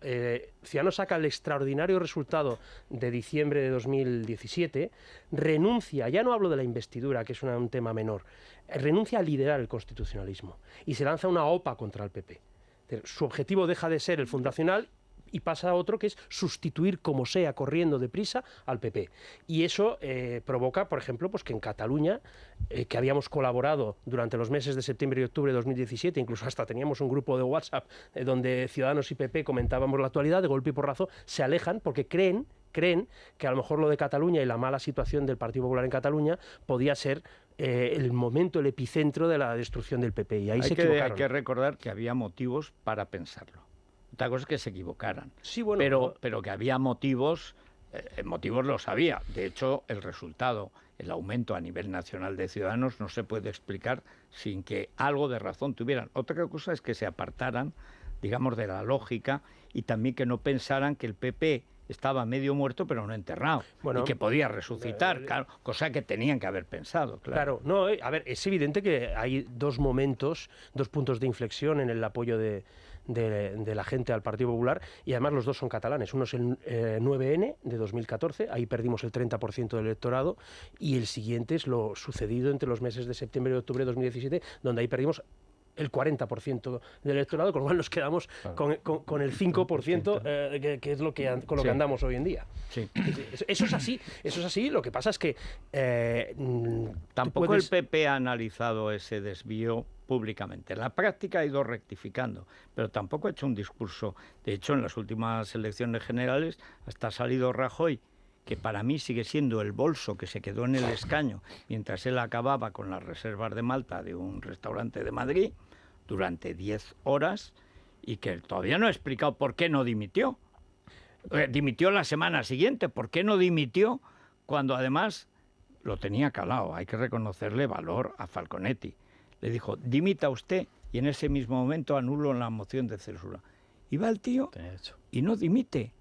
Ciudadanos saca el extraordinario resultado de diciembre de 2017, renuncia, ya no hablo de la investidura, que es un tema menor, renuncia a liderar el constitucionalismo y se lanza una OPA contra el PP. Su objetivo deja de ser el fundacional y pasa a otro, que es sustituir como sea, corriendo deprisa, al PP. Y eso provoca, por ejemplo, pues que en Cataluña, que habíamos colaborado durante los meses de septiembre y octubre de 2017, incluso hasta teníamos un grupo de WhatsApp donde Ciudadanos y PP comentábamos la actualidad, de golpe y porrazo se alejan porque creen que a lo mejor lo de Cataluña y la mala situación del Partido Popular en Cataluña podía ser el momento, el epicentro de la destrucción del PP. Y ahí se equivocaron. Hay que recordar que había motivos para pensarlo. Otra cosa es que se equivocaran, sí, bueno, pero que había motivos los había. De hecho, el resultado, el aumento a nivel nacional de Ciudadanos no se puede explicar sin que algo de razón tuvieran. Otra cosa es que se apartaran, digamos, de la lógica, y también que no pensaran que el PP estaba medio muerto pero no enterrado, y que podía resucitar, claro, cosa que tenían que haber pensado. Claro, no, a ver, es evidente que hay dos puntos de inflexión en el apoyo de la gente al Partido Popular, y además los dos son catalanes. Uno es el 9N de 2014, ahí perdimos el 30% del electorado, y el siguiente es lo sucedido entre los meses de septiembre y octubre de 2017, donde ahí perdimos el 40% del electorado, con lo cual nos quedamos con el 5%, que es lo que con lo que andamos hoy en día. Sí. Eso es así. Lo que pasa es que tampoco el PP ha analizado ese desvío públicamente. En la práctica ha ido rectificando, pero tampoco ha hecho un discurso. De hecho, en las últimas elecciones generales hasta ha salido Rajoy, que para mí sigue siendo el bolso que se quedó en el escaño mientras él acababa con las reservas de Malta de un restaurante de Madrid durante 10 horas, y que todavía no ha explicado por qué no dimitió. Dimitió la semana siguiente. ¿Por qué no dimitió cuando además lo tenía calado? Hay que reconocerle valor a Falconetti. Le dijo, dimita usted, y en ese mismo momento anulo la moción de censura. Y va el tío y no dimite.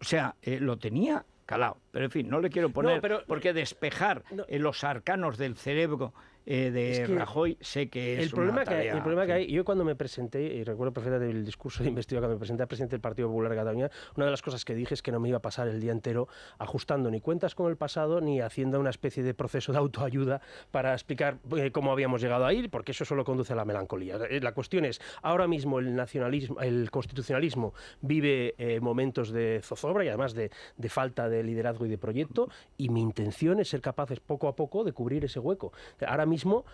O sea, lo tenía calado. Pero en fin, no le quiero poner, porque despejar los arcanos del cerebro de Rajoy sé que es una tarea. El problema que hay, yo cuando me presenté, y recuerdo perfectamente el discurso de investidura cuando me presenté al presidente del Partido Popular de Cataluña, una de las cosas que dije es que no me iba a pasar el día entero ajustando ni cuentas con el pasado, ni haciendo una especie de proceso de autoayuda para explicar cómo habíamos llegado ahí, porque eso solo conduce a la melancolía. La cuestión es, ahora mismo el nacionalismo, el constitucionalismo vive momentos de zozobra y además de falta de liderazgo y de proyecto, y mi intención es ser capaces poco a poco de cubrir ese hueco. Ahora mismo,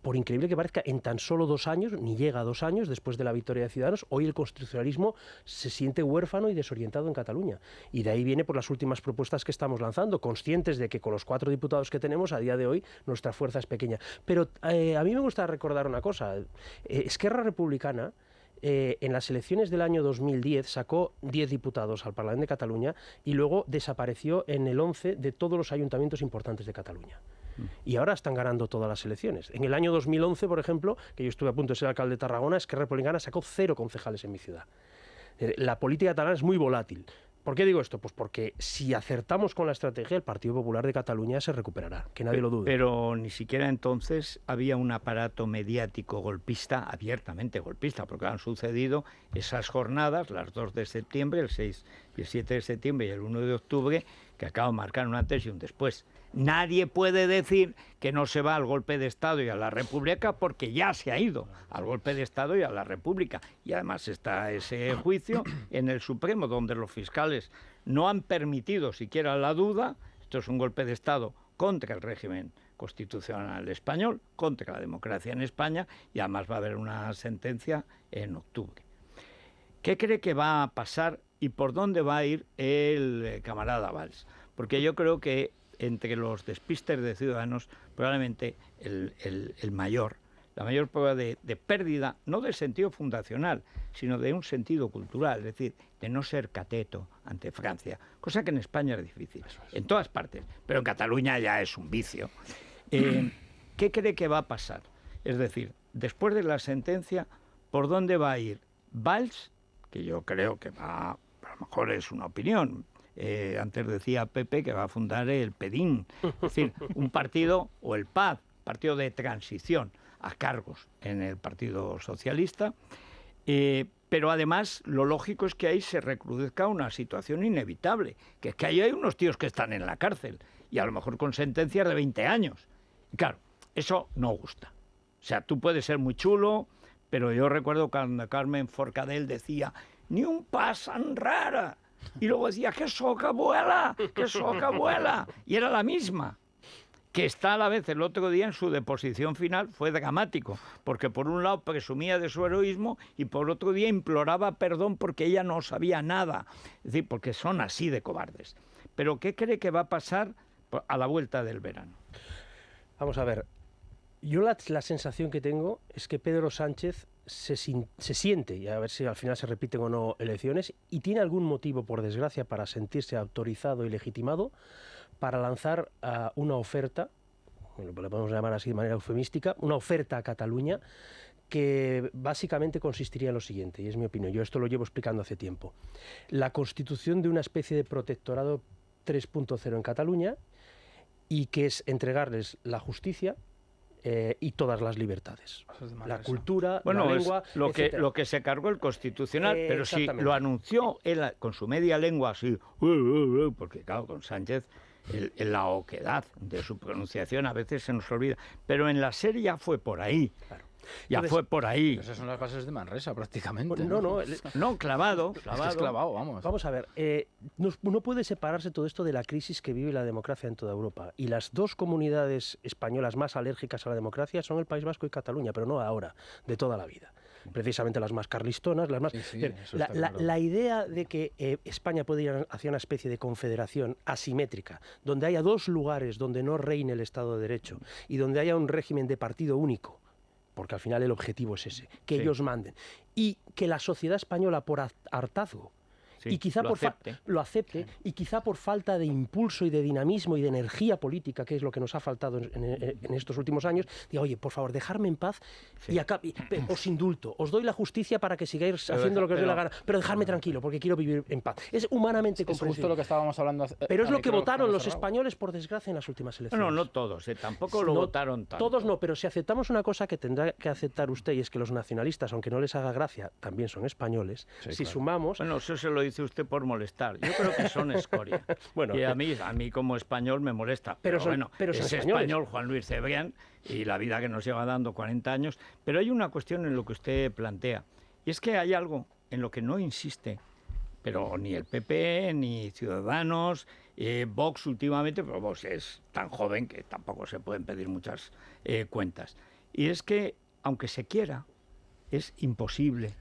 por increíble que parezca, en tan solo 2 años, ni llega a 2 años después de la victoria de Ciudadanos, hoy el constitucionalismo se siente huérfano y desorientado en Cataluña. Y de ahí viene por las últimas propuestas que estamos lanzando, conscientes de que con los 4 diputados que tenemos a día de hoy nuestra fuerza es pequeña. Pero a mí me gusta recordar una cosa. Esquerra Republicana en las elecciones del año 2010 sacó 10 diputados al Parlamento de Cataluña y luego desapareció en el 11 de todos los ayuntamientos importantes de Cataluña. Y ahora están ganando todas las elecciones. En el año 2011, por ejemplo, que yo estuve a punto de ser alcalde de Tarragona, Esquerra Republicana sacó 0 concejales en mi ciudad. La política catalana es muy volátil. ¿Por qué digo esto? Pues porque si acertamos con la estrategia, el Partido Popular de Cataluña se recuperará, que nadie lo dude. Pero ni siquiera entonces había un aparato mediático golpista, abiertamente golpista, porque han sucedido esas jornadas, las 2 de septiembre, el 6 y el 7 de septiembre y el 1 de octubre, que acaban de marcar un antes y un después. Nadie puede decir que no se va al golpe de Estado y a la República, porque ya se ha ido al golpe de Estado y a la República. Y además está ese juicio en el Supremo, donde los fiscales no han permitido siquiera la duda. Esto es un golpe de Estado contra el régimen constitucional español, contra la democracia en España, y además va a haber una sentencia en octubre. ¿Qué cree que va a pasar y por dónde va a ir el camarada Valls? Porque yo creo que entre los despistes de Ciudadanos, probablemente la mayor prueba de pérdida, no del sentido fundacional, sino de un sentido cultural, es decir, de no ser cateto ante Francia, cosa que en España es difícil, en todas partes, pero en Cataluña ya es un vicio. ¿Qué cree que va a pasar? Es decir, después de la sentencia, ¿por dónde va a ir Valls? Que yo creo que va, a lo mejor es una opinión. Antes decía Pepe que va a fundar el PEDIN, es decir, un partido, o el PAD, partido de transición a cargos en el Partido Socialista, pero además lo lógico es que ahí se recrudezca una situación inevitable, que es que ahí hay unos tíos que están en la cárcel, y a lo mejor con sentencias de 20 años. Y claro, eso no gusta. O sea, tú puedes ser muy chulo, pero yo recuerdo cuando Carmen Forcadell decía, ni un pasan rara. Y luego decía, ¡que soca abuela! ¡Que soca abuela! Y era la misma. Que está a la vez, el otro día en su deposición final fue dramático, porque por un lado presumía de su heroísmo y por otro día imploraba perdón porque ella no sabía nada. Es decir, porque son así de cobardes. Pero ¿qué cree que va a pasar a la vuelta del verano? Vamos a ver. Yo la sensación que tengo es que Pedro Sánchez se siente, y a ver si al final se repiten o no elecciones, y tiene algún motivo, por desgracia, para sentirse autorizado y legitimado para lanzar una oferta, lo podemos llamar así de manera eufemística, una oferta a Cataluña que básicamente consistiría en lo siguiente, y es mi opinión, yo esto lo llevo explicando hace tiempo. La constitución de una especie de protectorado 3.0 en Cataluña, y que es entregarles la justicia y todas las libertades. La cultura, la lengua, lo que se cargó el Constitucional, pero si lo anunció él con su media lengua así, porque claro, con Sánchez en la oquedad de su pronunciación a veces se nos olvida, pero en la serie ya fue por ahí. Claro. Ya fue por ahí. Esas son las bases de Manresa, prácticamente. No, clavado. Es clavado, vamos. Vamos a ver, no puede separarse todo esto de la crisis que vive la democracia en toda Europa. Y las dos comunidades españolas más alérgicas a la democracia son el País Vasco y Cataluña, pero no ahora, de toda la vida. Precisamente las más carlistonas, las más... La idea de que España puede ir hacia una especie de confederación asimétrica, donde haya dos lugares donde no reine el Estado de Derecho y donde haya un régimen de partido único, porque al final el objetivo es ese, que ellos manden, y que la sociedad española por hartazgo y quizá lo acepte y quizá por falta de impulso y de dinamismo y de energía política, que es lo que nos ha faltado en estos últimos años, diga, oye, por favor, dejarme en paz y acá os indulto, os doy la justicia para que sigáis haciendo lo que os dé la gana, pero dejadme tranquilo porque quiero vivir en paz. Es humanamente comprensible. Es justo lo que estábamos hablando pero es lo que votaron los españoles, por desgracia, en las últimas elecciones. No todos, tampoco lo votaron tanto. Todos no, pero si aceptamos una cosa que tendrá que aceptar usted, y es que los nacionalistas, aunque no les haga gracia, también son españoles, si sumamos... Bueno, eso se lo dice usted por molestar. Yo creo que son escoria. Y a mí como español me molesta. Pero es español Juan Luis Cebrián y la vida que nos lleva dando 40 años. Pero hay una cuestión en lo que usted plantea. Y es que hay algo en lo que no insiste, pero ni el PP, ni Ciudadanos, Vox últimamente, pero Vox es tan joven que tampoco se pueden pedir muchas cuentas. Y es que, aunque se quiera, es imposible.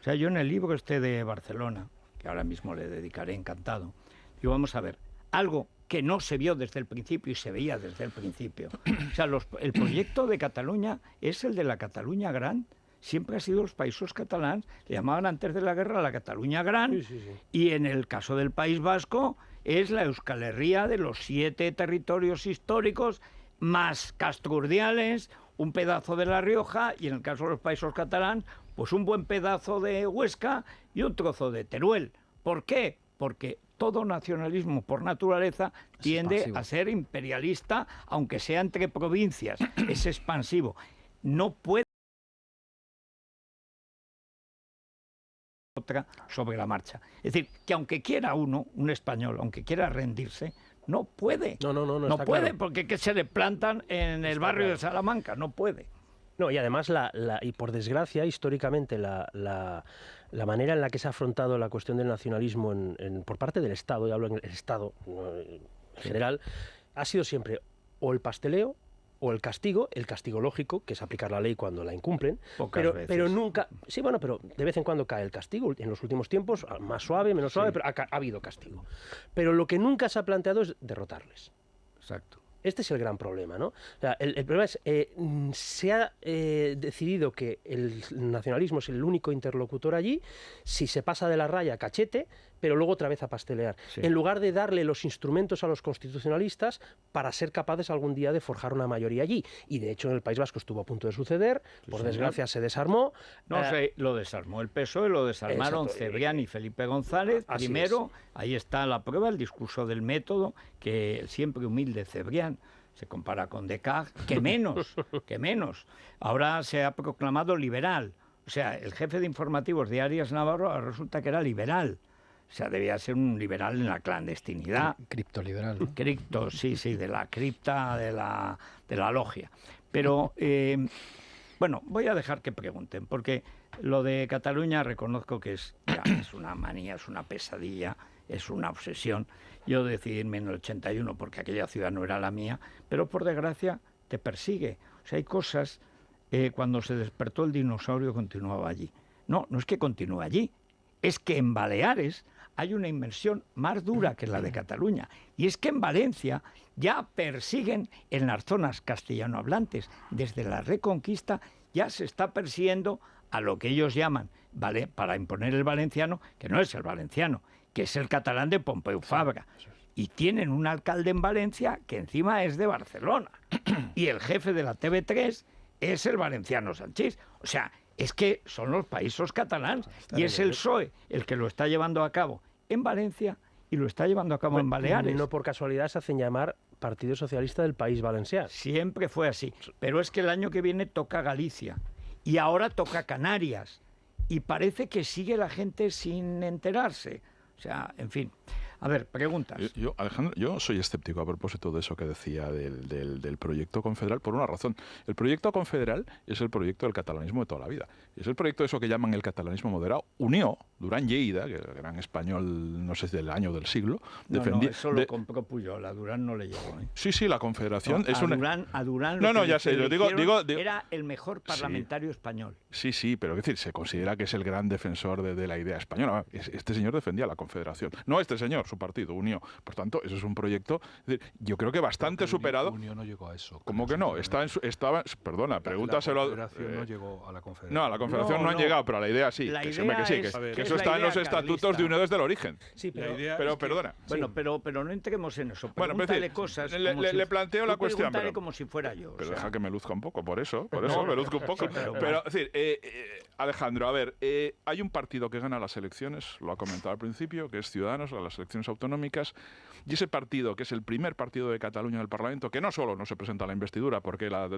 O sea, yo en el libro de Barcelona, que ahora mismo le dedicaré encantado, digo, vamos a ver, algo que no se vio desde el principio y se veía desde el principio. O sea, el proyecto de Cataluña es el de la Cataluña Gran. Siempre ha sido los països catalans, le llamaban antes de la guerra la Cataluña Gran, y en el caso del País Vasco es la Euskal Herria de los 7 territorios históricos, más Castrurdiales, un pedazo de La Rioja, y en el caso de los països catalans, pues un buen pedazo de Huesca y un trozo de Teruel. ¿Por qué? Porque todo nacionalismo por naturaleza tiende a ser imperialista, aunque sea entre provincias, es expansivo. No puede otra sobre la marcha. Es decir, que aunque quiera un español, aunque quiera rendirse, no puede. No puede, claro. Porque que se le plantan en el barrio de Salamanca, no puede. No, y además, y por desgracia, históricamente, la manera en la que se ha afrontado la cuestión del nacionalismo por parte del Estado, y hablo en el Estado en general, ha sido siempre o el pasteleo o el castigo lógico, que es aplicar la ley cuando la incumplen, pero nunca... Sí, bueno, pero de vez en cuando cae el castigo, en los últimos tiempos, más suave, menos suave, pero ha habido castigo. Pero lo que nunca se ha planteado es derrotarles. Exacto. Este es el gran problema, ¿no? O sea, el problema es, se ha decidido que el nacionalismo es el único interlocutor allí, si se pasa de la raya, cachete, pero luego otra vez a pastelear. En lugar de darle los instrumentos a los constitucionalistas para ser capaces algún día de forjar una mayoría allí. Y de hecho en el País Vasco estuvo a punto de suceder, por desgracia se desarmó. Lo desarmó el PSOE, lo desarmaron Cebrián y Felipe González. Primero, ahí está la prueba, el discurso del método, que el siempre humilde Cebrián se compara con Descartes, que menos. Ahora se ha proclamado liberal. O sea, el jefe de informativos de Arias Navarro resulta que era liberal. O sea, debía ser un liberal en la clandestinidad. Criptoliberal. Sí, de la cripta, de la logia. Pero, bueno, voy a dejar que pregunten, porque lo de Cataluña reconozco que es una manía, es una pesadilla, es una obsesión. Yo decidí irme en el 81 porque aquella ciudad no era la mía, pero por desgracia te persigue. O sea, hay cosas, cuando se despertó el dinosaurio continuaba allí. No es que continúe allí, es que en Baleares hay una inmersión más dura que la de Cataluña. Y es que en Valencia ya persiguen en las zonas castellanohablantes. Desde la Reconquista ya se está persiguiendo a lo que ellos llaman, para imponer el valenciano, que no es el valenciano, que es el catalán de Pompeu Fabra. Y tienen un alcalde en Valencia que encima es de Barcelona. Y el jefe de la TV3 es el valenciano Sanchís. O sea, es que son los països catalans y es el PSOE el que lo está llevando a cabo en Valencia y lo está llevando a cabo en Baleares. No por casualidad se hacen llamar Partido Socialista del País Valenciano. Siempre fue así. Pero es que el año que viene toca Galicia y ahora toca Canarias. Y parece que sigue la gente sin enterarse. O sea, en fin. A ver, preguntas. Alejandro, yo soy escéptico a propósito de eso que decía del proyecto confederal por una razón. El proyecto confederal es el proyecto del catalanismo de toda la vida. Es el proyecto de eso que llaman el catalanismo moderado. Unió Durán Lleida, que era el gran español, no sé si del año del siglo, defendía... No, eso lo compró Puyol, a Durán no le llegó. Sí, la confederación... No, es a Durán no, ya sé, yo digo... Era el mejor parlamentario español. Sí, pero es decir, se considera que es el gran defensor de la idea española. Este señor defendía la confederación. No este señor, su partido, Unió. Por tanto, eso es un proyecto, es decir, yo creo que bastante superado. Unió no llegó a eso. ¿Cómo que no? Perdona, pregúntaselo. La Confederación no llegó a la Confederación. No, a la Confederación no han llegado, pero a la idea sí. La que idea que eso está en los estatutos de Unión desde el origen. Sí, pero perdona. Bueno, pero no entremos en eso. Bueno, Pregúntale cosas. Le planteo la cuestión. Pregúntale como si fuera yo. Pero deja que me luzca un poco, por eso me luzco un poco. Pero, es decir, Alejandro, a ver, hay un partido que gana las elecciones, lo ha comentado al principio, que es Ciudadanos, a las elecciones autonómicas, y ese partido, que es el primer partido de Cataluña del Parlamento, que no solo no se presenta a la investidura porque la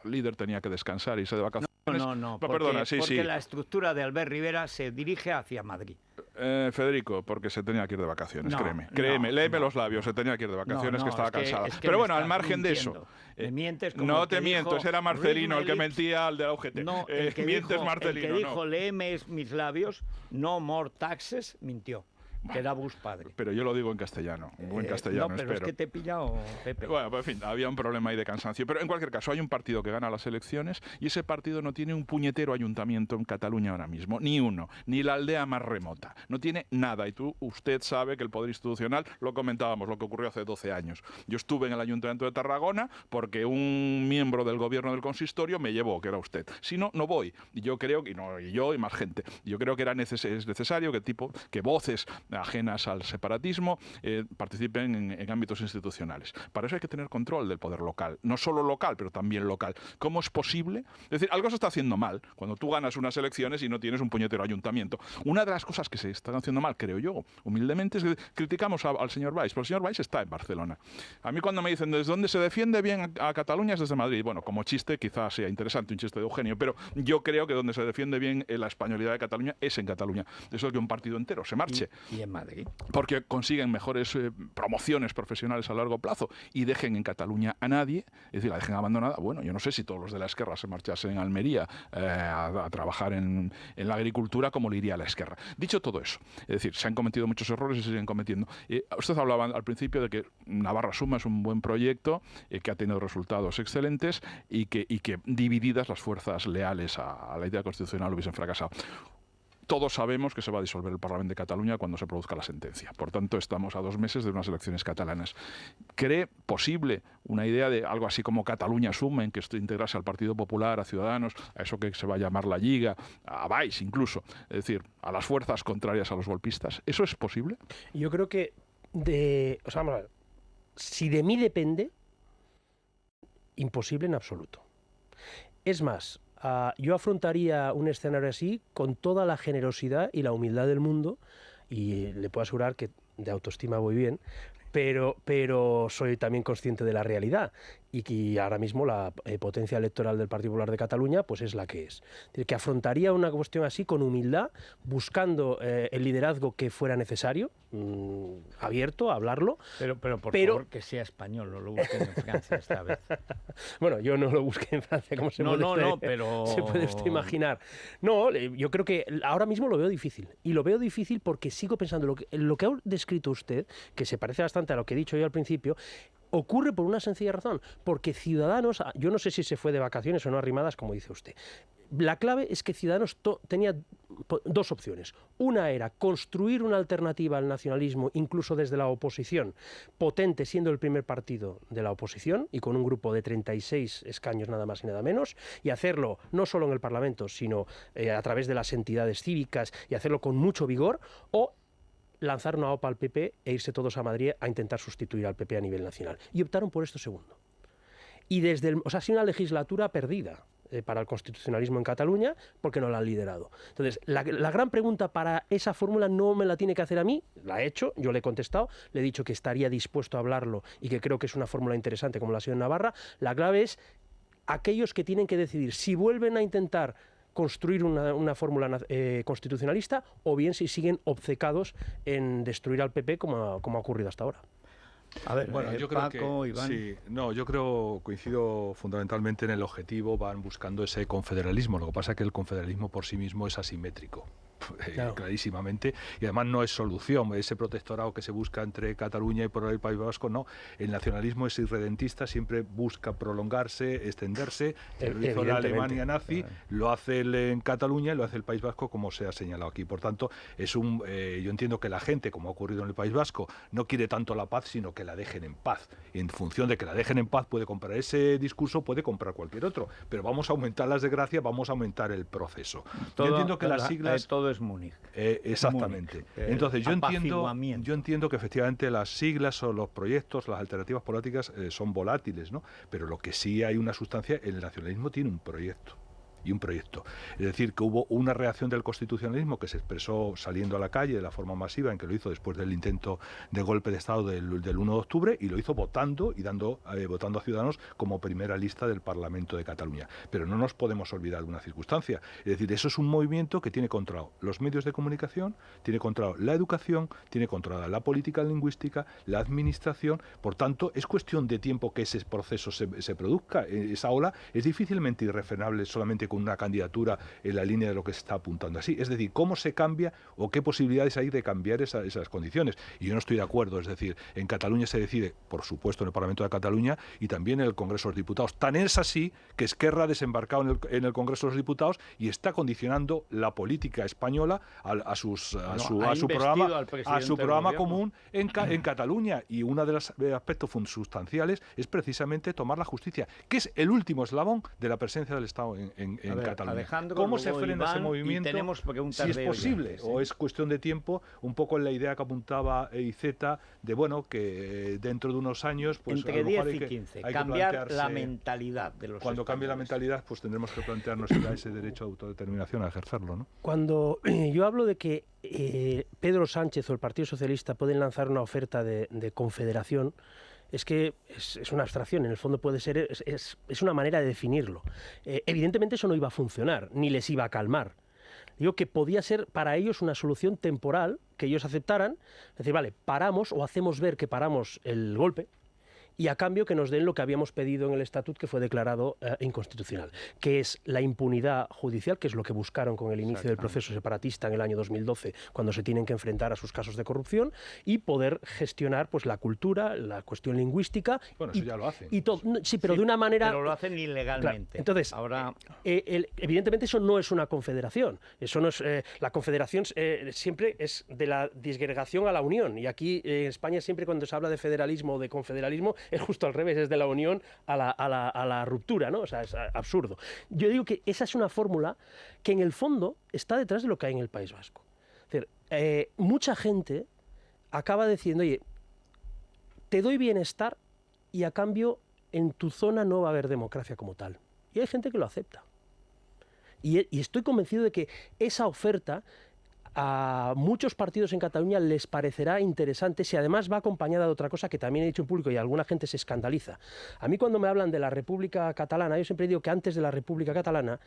líder tenía que descansar y irse de vacaciones. No, porque la estructura de Albert Rivera se dirige hacia Madrid. Federico, porque se tenía que ir de vacaciones, créeme, léeme los labios, se tenía que ir de vacaciones, que estaba cansada. Pero bueno, al margen de eso... Me mientes como no te miento, ese era Marcelino el que mentía al de la UGT. No, el que mientes dijo, Marcelino. El que dijo, léeme mis labios, no more taxes, mintió. Que era Bush padre. Pero yo lo digo en castellano, en buen castellano, no, pero espero. Es que te he pillado, Pepe. Bueno, pues en fin, había un problema ahí de cansancio. Pero en cualquier caso, hay un partido que gana las elecciones y ese partido no tiene un puñetero ayuntamiento en Cataluña ahora mismo. Ni uno. Ni la aldea más remota. No tiene nada. Y usted sabe que el poder institucional, lo comentábamos, lo que ocurrió hace 12 años. Yo estuve en el Ayuntamiento de Tarragona porque un miembro del gobierno del consistorio me llevó, que era usted. Si no, no voy. Y yo creo que, y yo y más gente, yo creo que es necesario que voces ajenas al separatismo participen en ámbitos institucionales. Para eso hay que tener control del poder local, no solo local, pero también local. ¿Cómo es posible? Es decir, algo se está haciendo mal cuando tú ganas unas elecciones y no tienes un puñetero ayuntamiento. Una de las cosas que se están haciendo mal, creo yo, humildemente, es que criticamos al señor Valls, pero el señor Valls está en Barcelona. A mí cuando me dicen desde dónde se defiende bien a Cataluña es desde Madrid. Bueno, como chiste quizás sea interesante, un chiste de Eugenio, pero yo creo que donde se defiende bien la españolidad de Cataluña es en Cataluña. Eso es que un partido entero se marche. Y en Madrid. Porque consiguen mejores promociones profesionales a largo plazo y dejen en Cataluña a nadie, es decir, la dejen abandonada. Bueno, yo no sé si todos los de la Esquerra se marchasen en Almería a trabajar en la agricultura como le iría a la Esquerra. Dicho todo eso, es decir, se han cometido muchos errores y se siguen cometiendo. Usted hablaba al principio de que Navarra Suma es un buen proyecto que ha tenido resultados excelentes y que divididas las fuerzas leales a la idea constitucional hubiesen fracasado. Todos sabemos que se va a disolver el Parlamento de Cataluña cuando se produzca la sentencia. Por tanto, estamos a 2 meses de unas elecciones catalanas. ¿Cree posible una idea de algo así como Cataluña Suma, en que esto integrase al Partido Popular, a Ciudadanos, a eso que se va a llamar la Lliga, a Valls incluso, es decir, a las fuerzas contrarias a los golpistas? ¿Eso es posible? Yo creo que vamos a ver, si de mí depende, imposible en absoluto. Es más, yo afrontaría un escenario así con toda la generosidad y la humildad del mundo, y le puedo asegurar que de autoestima voy bien, pero soy también consciente de la realidad y que ahora mismo la potencia electoral del Partido Popular de Cataluña pues es la que es. Es decir, que afrontaría una cuestión así con humildad, buscando el liderazgo que fuera necesario, abierto a hablarlo. Pero por favor, que sea español, no lo busquen en Francia esta vez. Bueno, yo no lo busqué en Francia, como se puede usted imaginar. No, yo creo que ahora mismo lo veo difícil. Y lo veo difícil porque sigo pensando, lo que ha descrito usted, que se parece bastante a lo que he dicho yo al principio, ocurre por una sencilla razón, porque Ciudadanos, yo no sé si se fue de vacaciones o no arrimadas, como dice usted. La clave es que Ciudadanos tenía 2 opciones. Una era construir una alternativa al nacionalismo, incluso desde la oposición, potente, siendo el primer partido de la oposición y con un grupo de 36 escaños nada más y nada menos, y hacerlo no solo en el Parlamento, sino a través de las entidades cívicas y hacerlo con mucho vigor, o lanzar una OPA al PP e irse todos a Madrid a intentar sustituir al PP a nivel nacional. Y optaron por esto segundo. Y o sea, ha sido una legislatura perdida para el constitucionalismo en Cataluña porque no la han liderado. Entonces, la gran pregunta para esa fórmula no me la tiene que hacer a mí, la he hecho, yo le he contestado, le he dicho que estaría dispuesto a hablarlo y que creo que es una fórmula interesante como la ha sido en Navarra. La clave es aquellos que tienen que decidir si vuelven a intentar construir una fórmula constitucionalista o bien si siguen obcecados en destruir al PP como ha ocurrido hasta ahora. A ver, bueno, yo creo Paco, que Iván. sí, yo creo, coincido fundamentalmente en el objetivo, van buscando ese confederalismo. Lo que pasa es que el confederalismo por sí mismo es asimétrico. Claro. Clarísimamente, y además no es solución ese protectorado que se busca entre Cataluña y por el País Vasco. No, el nacionalismo es irredentista, siempre busca prolongarse, extenderse. Lo hizo la Alemania nazi, lo hace en Cataluña y lo hace el País Vasco, como se ha señalado aquí. Por tanto, yo entiendo que la gente, como ha ocurrido en el País Vasco, no quiere tanto la paz, sino que la dejen en paz. Y en función de que la dejen en paz, puede comprar ese discurso, puede comprar cualquier otro, pero vamos a aumentar las desgracias, vamos a aumentar el proceso. Yo entiendo que las siglas todo es Múnich. Exactamente. Múnich. Entonces yo entiendo que efectivamente las siglas o los proyectos, las alternativas políticas son volátiles, ¿no? Pero lo que sí hay una sustancia, el nacionalismo tiene un proyecto. Y un proyecto. Es decir, que hubo una reacción del constitucionalismo que se expresó saliendo a la calle de la forma masiva en que lo hizo después del intento de golpe de Estado del 1 de octubre y lo hizo votando y votando a Ciudadanos como primera lista del Parlamento de Cataluña. Pero no nos podemos olvidar de una circunstancia. Es decir, eso es un movimiento que tiene controlado los medios de comunicación, tiene controlado la educación, tiene controlada la política lingüística, la administración. Por tanto, es cuestión de tiempo que ese proceso se produzca. Esa ola es difícilmente irrefrenable solamente con una candidatura en la línea de lo que se está apuntando así. Es decir, cómo se cambia o qué posibilidades hay de cambiar esas condiciones. Y yo no estoy de acuerdo. Es decir, en Cataluña se decide, por supuesto, en el Parlamento de Cataluña y también en el Congreso de los Diputados. Tan es así que Esquerra ha desembarcado en el Congreso de los Diputados y está condicionando la política española a su programa común en Cataluña. Y uno de los aspectos sustanciales es precisamente tomar la justicia, que es el último eslabón de la presencia del Estado en Cataluña. Alejandro, ¿Cómo se frena ese movimiento? Si es posible, o es cuestión de tiempo, un poco en la idea que apuntaba EIZ de que dentro de unos años, pues entre a lo mejor 10 y 15, cambiar la mentalidad de los cuando españoles. cambie la mentalidad, pues tendremos que plantearnos ese derecho de autodeterminación a ejercerlo, ¿no? Cuando yo hablo de que Pedro Sánchez o el Partido Socialista pueden lanzar una oferta de confederación, es que es una abstracción, en el fondo puede ser, es una manera de definirlo. Evidentemente eso no iba a funcionar, ni les iba a calmar. Digo que podía ser para ellos una solución temporal, que ellos aceptaran, es decir, vale, paramos o hacemos ver que paramos el golpe, y a cambio que nos den lo que habíamos pedido en el Estatut, que fue declarado inconstitucional, que es la impunidad judicial, que es lo que buscaron con el inicio del proceso separatista en el año 2012, cuando se tienen que enfrentar a sus casos de corrupción, y poder gestionar pues la cultura, la cuestión lingüística. Bueno, eso ya lo hacen. Sí, pero de una manera... Pero lo hacen ilegalmente. Claro. Entonces, ahora evidentemente eso no es una confederación. Eso no es, la confederación siempre es de la disgregación a la unión, y aquí en España siempre cuando se habla de federalismo o de confederalismo es justo al revés, es de la unión a la ruptura, ¿no? O sea, es absurdo. Yo digo que esa es una fórmula que en el fondo está detrás de lo que hay en el País Vasco. Es decir, mucha gente acaba diciendo, oye, te doy bienestar y a cambio en tu zona no va a haber democracia como tal. Y hay gente que lo acepta. Y estoy convencido de que esa oferta a muchos partidos en Cataluña les parecerá interesante si además va acompañada de otra cosa que también he dicho en público y alguna gente se escandaliza. A mí cuando me hablan de la República Catalana, yo siempre digo que antes de la República Catalana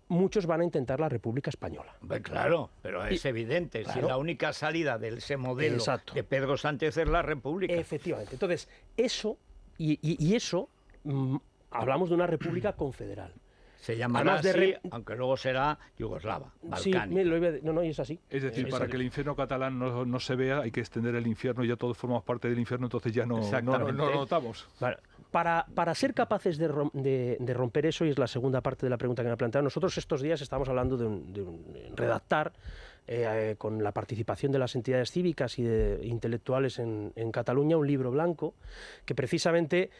muchos van a intentar la República Española. Claro, pero es evidente, claro. Si la única salida de ese modelo de Pedro Sánchez es la República. Efectivamente. Entonces, eso, y eso, hablamos de una República confederal. Se llamará así, aunque luego será yugoslava, balcánica. No, y es así. Es decir, para que el infierno catalán no se vea, hay que extender el infierno y ya todos formamos parte del infierno, entonces ya no lo notamos. Para ser capaces de romper eso, y es la segunda parte de la pregunta que me ha planteado, nosotros estos días estamos hablando de redactar con la participación de las entidades cívicas y de intelectuales en Cataluña, un libro blanco que precisamente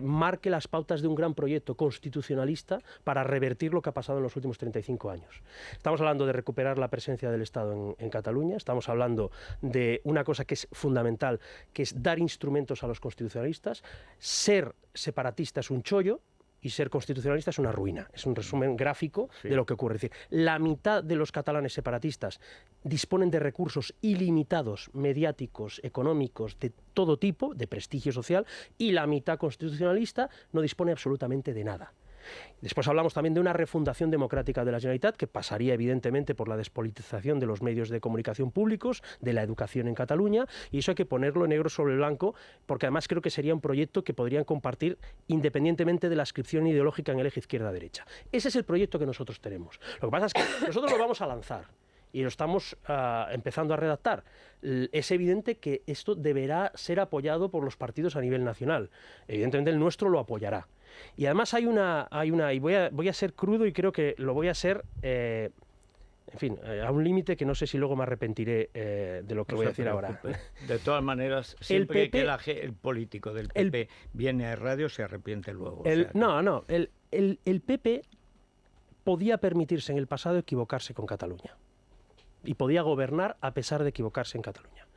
marque las pautas de un gran proyecto constitucionalista para revertir lo que ha pasado en los últimos 35 años. Estamos hablando de recuperar la presencia del Estado en Cataluña, estamos hablando de una cosa que es fundamental, que es dar instrumentos a los constitucionalistas. Ser separatista es un chollo, y ser constitucionalista es una ruina. Es un resumen gráfico de lo que ocurre. Es decir, la mitad de los catalanes separatistas disponen de recursos ilimitados, mediáticos, económicos, de todo tipo, de prestigio social, y la mitad constitucionalista no dispone absolutamente de nada. Después hablamos también de una refundación democrática de la Generalitat, que pasaría evidentemente por la despolitización de los medios de comunicación públicos, de la educación en Cataluña, y eso hay que ponerlo negro sobre blanco, porque además creo que sería un proyecto que podrían compartir independientemente de la adscripción ideológica en el eje izquierda-derecha. Ese es el proyecto que nosotros tenemos. Lo que pasa es que nosotros lo vamos a lanzar y lo estamos empezando a redactar. Es evidente que esto deberá ser apoyado por los partidos a nivel nacional. Evidentemente el nuestro lo apoyará. Y además hay una y voy a ser crudo y creo que lo voy a ser, en fin, a un límite que no sé si luego me arrepentiré de lo que voy a decir ahora. De todas maneras, siempre que el político del PP viene a radio se arrepiente luego. El PP podía permitirse en el pasado equivocarse con Cataluña. Y podía gobernar a pesar de equivocarse en Cataluña.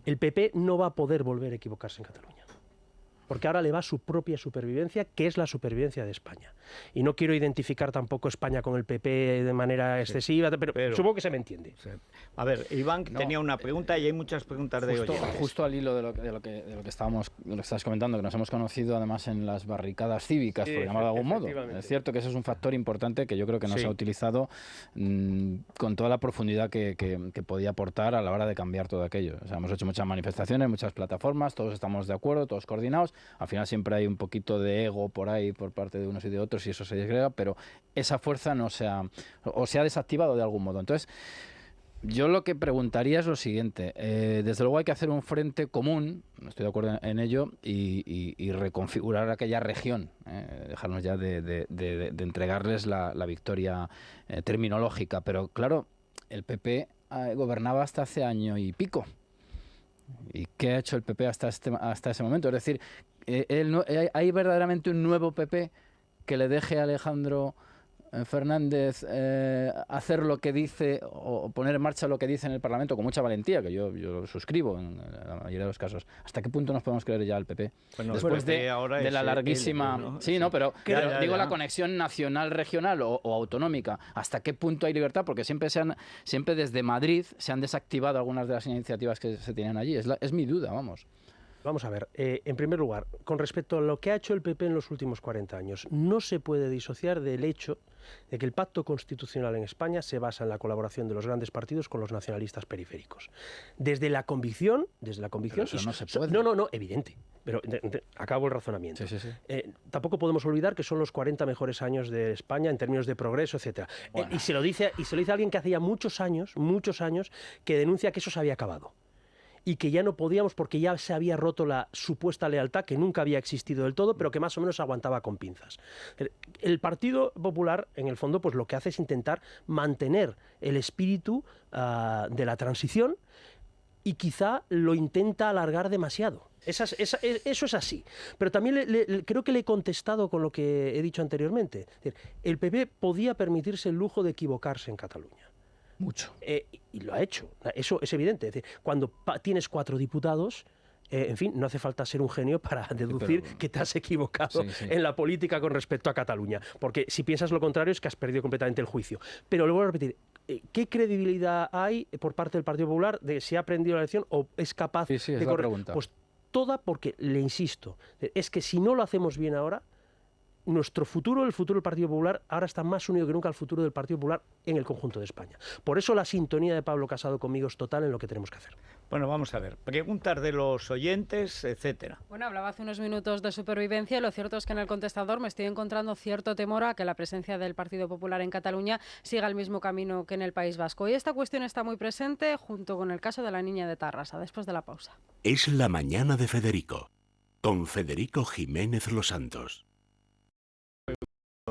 El PP no va a poder volver a equivocarse en Cataluña, porque ahora le va su propia supervivencia, que es la supervivencia de España. Y no quiero identificar tampoco España con el PP de manera excesiva, pero supongo que se me entiende. Sí. A ver, Iván tenía una pregunta y hay muchas preguntas de oyentes. Justo al hilo de lo que estabas comentando, que nos hemos conocido además en las barricadas cívicas, por llamarlo de algún modo. Es cierto que ese es un factor importante que yo creo que no se ha utilizado con toda la profundidad que podía aportar a la hora de cambiar todo aquello. O sea, hemos hecho muchas manifestaciones, muchas plataformas, todos estamos de acuerdo, todos coordinados. Al final siempre hay un poquito de ego por ahí por parte de unos y de otros y eso se desgrega, pero esa fuerza no se ha desactivado de algún modo. Entonces, yo lo que preguntaría es lo siguiente. Desde luego hay que hacer un frente común, estoy de acuerdo en ello, y reconfigurar aquella región, dejarnos ya de entregarles la victoria terminológica. Pero claro, el PP gobernaba hasta hace año y pico. ¿Y qué ha hecho el PP hasta ese momento? Es decir, ¿hay verdaderamente un nuevo PP que le deje a Alejandro Fernández hacer lo que dice o poner en marcha lo que dice en el Parlamento con mucha valentía, que yo lo suscribo en la mayoría de los casos? ¿Hasta qué punto nos podemos creer ya al PP? Bueno, después de la larguísima... ¿no? Sí, no, pero digo la conexión nacional-regional o autonómica. ¿Hasta qué punto hay libertad? Porque siempre desde Madrid se han desactivado algunas de las iniciativas que se tenían allí. Es mi duda, vamos. Vamos a ver, en primer lugar, con respecto a lo que ha hecho el PP en los últimos 40 años, no se puede disociar del hecho de que el pacto constitucional en España se basa en la colaboración de los grandes partidos con los nacionalistas periféricos. Desde la convicción... Pero eso no se puede. No, evidente. Pero acabo el razonamiento. Sí. Tampoco podemos olvidar que son los 40 mejores años de España en términos de progreso, etcétera. Bueno. Y se lo dice alguien que hacía muchos años, que denuncia que eso se había acabado. Y que ya no podíamos porque ya se había roto la supuesta lealtad que nunca había existido del todo, pero que más o menos aguantaba con pinzas. El Partido Popular, en el fondo, pues lo que hace es intentar mantener el espíritu de la transición y quizá lo intenta alargar demasiado. Eso es así. Pero también creo que le he contestado con lo que he dicho anteriormente. Es decir, el PP podía permitirse el lujo de equivocarse en Cataluña. Mucho. Y lo ha hecho. Eso es evidente. Es decir, cuando tienes 4 diputados, en fin, no hace falta ser un genio para deducir que te has equivocado en la política con respecto a Cataluña. Porque si piensas lo contrario es que has perdido completamente el juicio. Pero lo vuelvo a repetir. ¿Qué credibilidad hay por parte del Partido Popular de si ha aprendido la lección o es capaz de correr? Pregunta. Pues toda, porque le insisto, es que si no lo hacemos bien ahora, nuestro futuro, el futuro del Partido Popular, ahora está más unido que nunca al futuro del Partido Popular en el conjunto de España. Por eso la sintonía de Pablo Casado conmigo es total en lo que tenemos que hacer. Bueno, vamos a ver. Preguntas de los oyentes, etcétera. Bueno, hablaba hace unos minutos de supervivencia y lo cierto es que en el contestador me estoy encontrando cierto temor a que la presencia del Partido Popular en Cataluña siga el mismo camino que en el País Vasco. Y esta cuestión está muy presente junto con el caso de la niña de Tarrasa. Después de la pausa. Es la mañana de Federico, con Federico Jiménez Los Santos.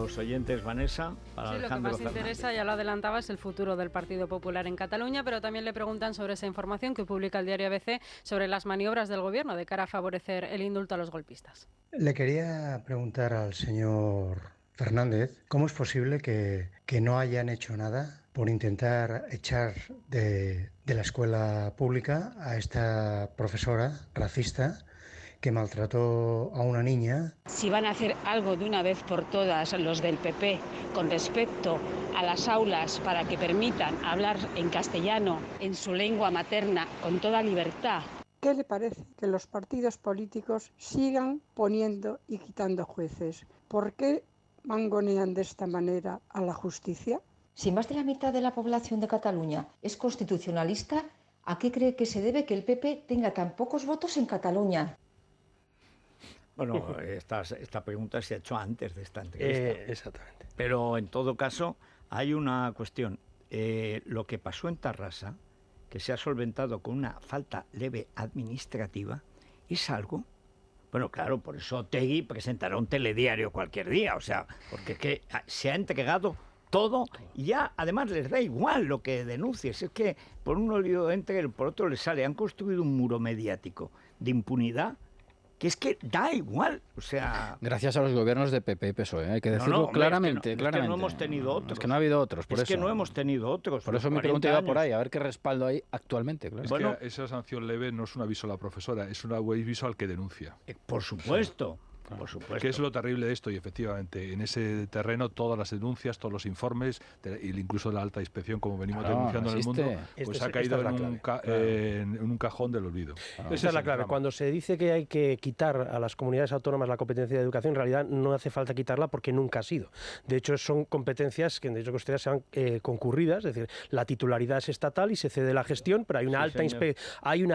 los oyentes, Vanessa, para Sí, lo que Alejandro más Fernández. interesa, ya lo adelantaba, es el futuro del Partido Popular en Cataluña, pero también le preguntan sobre esa información que publica el diario ABC sobre las maniobras del gobierno de cara a favorecer el indulto a los golpistas. Le quería preguntar al señor Fernández cómo es posible que no hayan hecho nada por intentar echar de la escuela pública a esta profesora racista que maltrató a una niña. Si van a hacer algo de una vez por todas los del PP con respecto a las aulas para que permitan hablar en castellano, en su lengua materna, con toda libertad. ¿Qué le parece que los partidos políticos sigan poniendo y quitando jueces? ¿Por qué mangonean de esta manera a la justicia? Si más de la mitad de la población de Cataluña es constitucionalista, ¿a qué cree que se debe que el PP tenga tan pocos votos en Cataluña? Bueno, esta pregunta se ha hecho antes de esta entrevista. Exactamente. Pero en todo caso, hay una cuestión. Lo que pasó en Tarrasa, que se ha solventado con una falta leve administrativa, es algo... Bueno, claro, por eso Otegi presentará un telediario cualquier día, o sea, porque es que se ha entregado todo y ya además les da igual lo que denuncies. Es que por un oído entra y por otro les sale. Han construido un muro mediático de impunidad que es que da igual, o sea... Gracias a los gobiernos de PP y PSOE, hay que decirlo claramente. Es que no hemos tenido otros. Es que no ha habido otros, por eso. Es que no hemos tenido otros. Por eso mi pregunta iba por ahí, a ver qué respaldo hay actualmente. Claro. Es que esa sanción leve no es un aviso a la profesora, es un aviso al que denuncia. Por supuesto. Por supuesto. Que es lo terrible de esto, y efectivamente, en ese terreno todas las denuncias, todos los informes, incluso de la alta inspección, como venimos denunciando en el mundo, pues ha caído en un cajón del olvido. Esa es la clave. Cuando se dice que hay que quitar a las comunidades autónomas la competencia de educación, en realidad no hace falta quitarla porque nunca ha sido. De hecho, son competencias que, de hecho, sean concurridas, es decir, la titularidad es estatal y se cede la gestión, pero hay una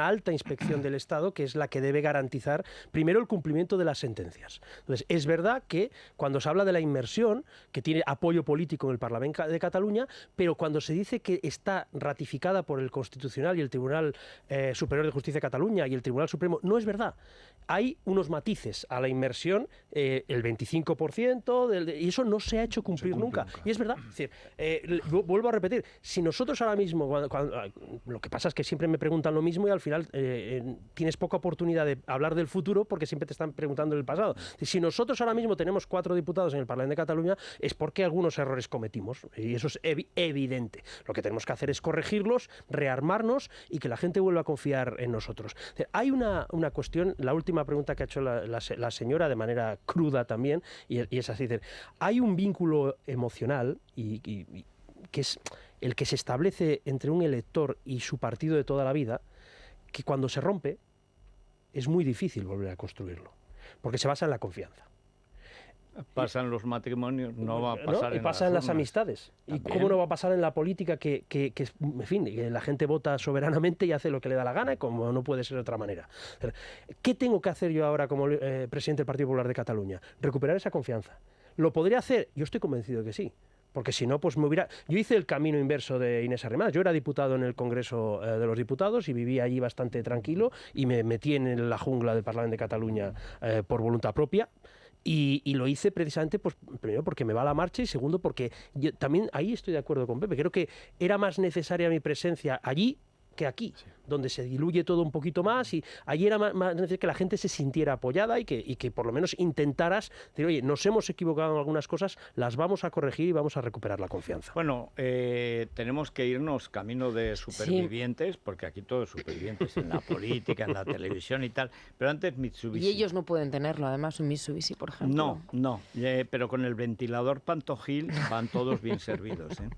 alta inspección del Estado que es la que debe garantizar, primero, el cumplimiento de las sentencias. Entonces, es verdad que cuando se habla de la inmersión, que tiene apoyo político en el Parlamento de Cataluña, pero cuando se dice que está ratificada por el Constitucional y el Tribunal Superior de Justicia de Cataluña y el Tribunal Supremo, no es verdad. Hay unos matices a la inmersión, el 25%, y eso no se ha hecho cumplir nunca. Y es verdad. Es decir, vuelvo a repetir, si nosotros ahora mismo, lo que pasa es que siempre me preguntan lo mismo y al final tienes poca oportunidad de hablar del futuro porque siempre te están preguntando del pasado. Si nosotros ahora mismo tenemos 4 diputados en el Parlamento de Cataluña es porque algunos errores cometimos y eso es evidente. Lo que tenemos que hacer es corregirlos, rearmarnos y que la gente vuelva a confiar en nosotros. Hay una cuestión, la última pregunta que ha hecho la señora de manera cruda también, y es así, hay un vínculo emocional y que es el que se establece entre un elector y su partido de toda la vida, que cuando se rompe es muy difícil volver a construirlo. Porque se basa en la confianza. Pasan los matrimonios, no va a pasar y pasa en las amistades. ¿También? ¿Y cómo no va a pasar en la política que en fin, que la gente vota soberanamente y hace lo que le da la gana, como no puede ser de otra manera? ¿Qué tengo que hacer yo ahora como presidente del Partido Popular de Cataluña? Recuperar esa confianza. ¿Lo podría hacer? Yo estoy convencido de que sí. Porque si no, pues yo hice el camino inverso de Inés Arrimadas. Yo era diputado en el Congreso de los Diputados y vivía allí bastante tranquilo y me metí en la jungla del Parlamento de Cataluña por voluntad propia. Y lo hice precisamente, pues primero porque me va a la marcha y segundo porque yo también ahí estoy de acuerdo con Pepe. Creo que era más necesaria mi presencia allí que aquí, donde se diluye todo un poquito más y allí era más necesario que la gente se sintiera apoyada y que por lo menos intentaras decir, oye, nos hemos equivocado en algunas cosas, las vamos a corregir y vamos a recuperar la confianza. Bueno, tenemos que irnos camino de supervivientes, porque aquí todo es supervivientes, en la política, en la televisión y tal, pero antes Mitsubishi. Y ellos no pueden tenerlo, además un Mitsubishi, por ejemplo. No, pero con el ventilador Pantojil van todos bien servidos, ¿eh?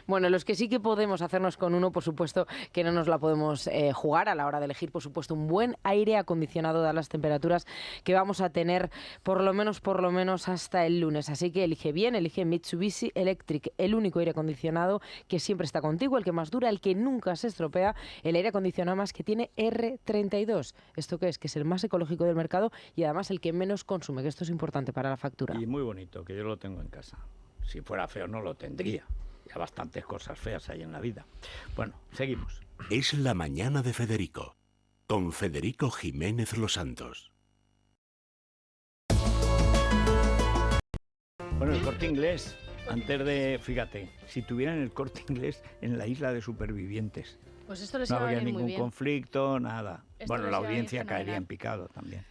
Bueno, los que sí que podemos hacernos con uno, por supuesto que no nos la podemos jugar a la hora de elegir, por supuesto, un buen aire acondicionado, dadas las temperaturas que vamos a tener por lo menos hasta el lunes. Así que elige bien, elige Mitsubishi Electric, el único aire acondicionado que siempre está contigo, el que más dura, el que nunca se estropea, el aire acondicionado más que tiene R32. ¿Esto qué es? Que es el más ecológico del mercado y además el que menos consume, que esto es importante para la factura. Y muy bonito, que yo lo tengo en casa. Si fuera feo no lo tendría. Ya bastantes cosas feas hay en la vida. Bueno, seguimos. Es la mañana de Federico, con Federico Jiménez Los Santos. Bueno, el Corte Inglés, antes de, fíjate, si tuvieran el Corte Inglés en la isla de supervivientes, pues esto les no iba a habría venir muy ningún bien. conflicto, nada. Esto Bueno, les la iba a venir audiencia caería fenomenal. en picado también.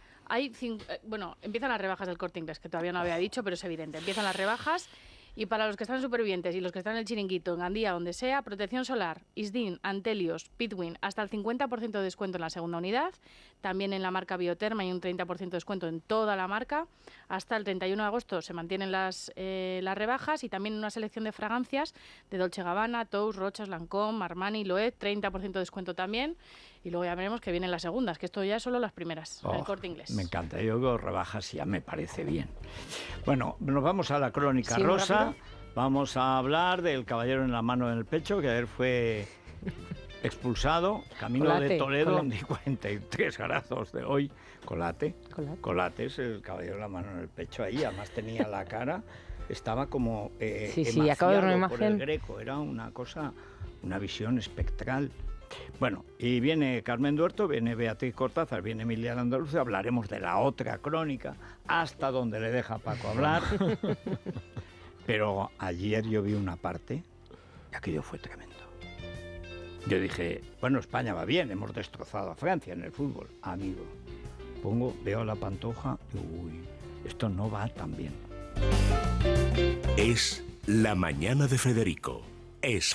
Empiezan las rebajas del Corte Inglés, que todavía no había dicho, pero es evidente. Empiezan las rebajas y para los que están en Supervivientes y los que están en el Chiringuito, en Gandía, donde sea, protección solar, Isdin, Antelios, Pitwin, hasta el 50% de descuento en la segunda unidad. También en la marca Bioterma hay un 30% de descuento en toda la marca. Hasta el 31 de agosto se mantienen las rebajas y también una selección de fragancias de Dolce & Gabbana, Tous, Rochas, Lancôme, Armani, Loewe, 30% de descuento también. Y luego ya veremos que vienen las segundas, que esto ya es solo las primeras, en el Corte Inglés. Me encanta, yo veo rebajas y ya me parece bien. Bueno, nos vamos a la crónica Sí, rosa. rápido. Vamos a hablar del caballero en la mano en el pecho, que ayer fue expulsado, camino de Toledo, donde 43 grados de hoy. Colate es el caballero en la mano en el pecho ahí, además tenía la cara, estaba como sí, acabo de ver una por el imagen. Greco, era una cosa, una visión espectral. Bueno, y viene Carmen Duerto, viene Beatriz Cortázar, viene Emiliana Andalucía, hablaremos de la otra crónica, hasta donde le deja Paco hablar. Pero ayer yo vi una parte y aquello fue tremendo. Yo dije, bueno, España va bien, hemos destrozado a Francia en el fútbol. Amigo, veo la Pantoja y uy, esto no va tan bien. Es La Mañana de Federico. Es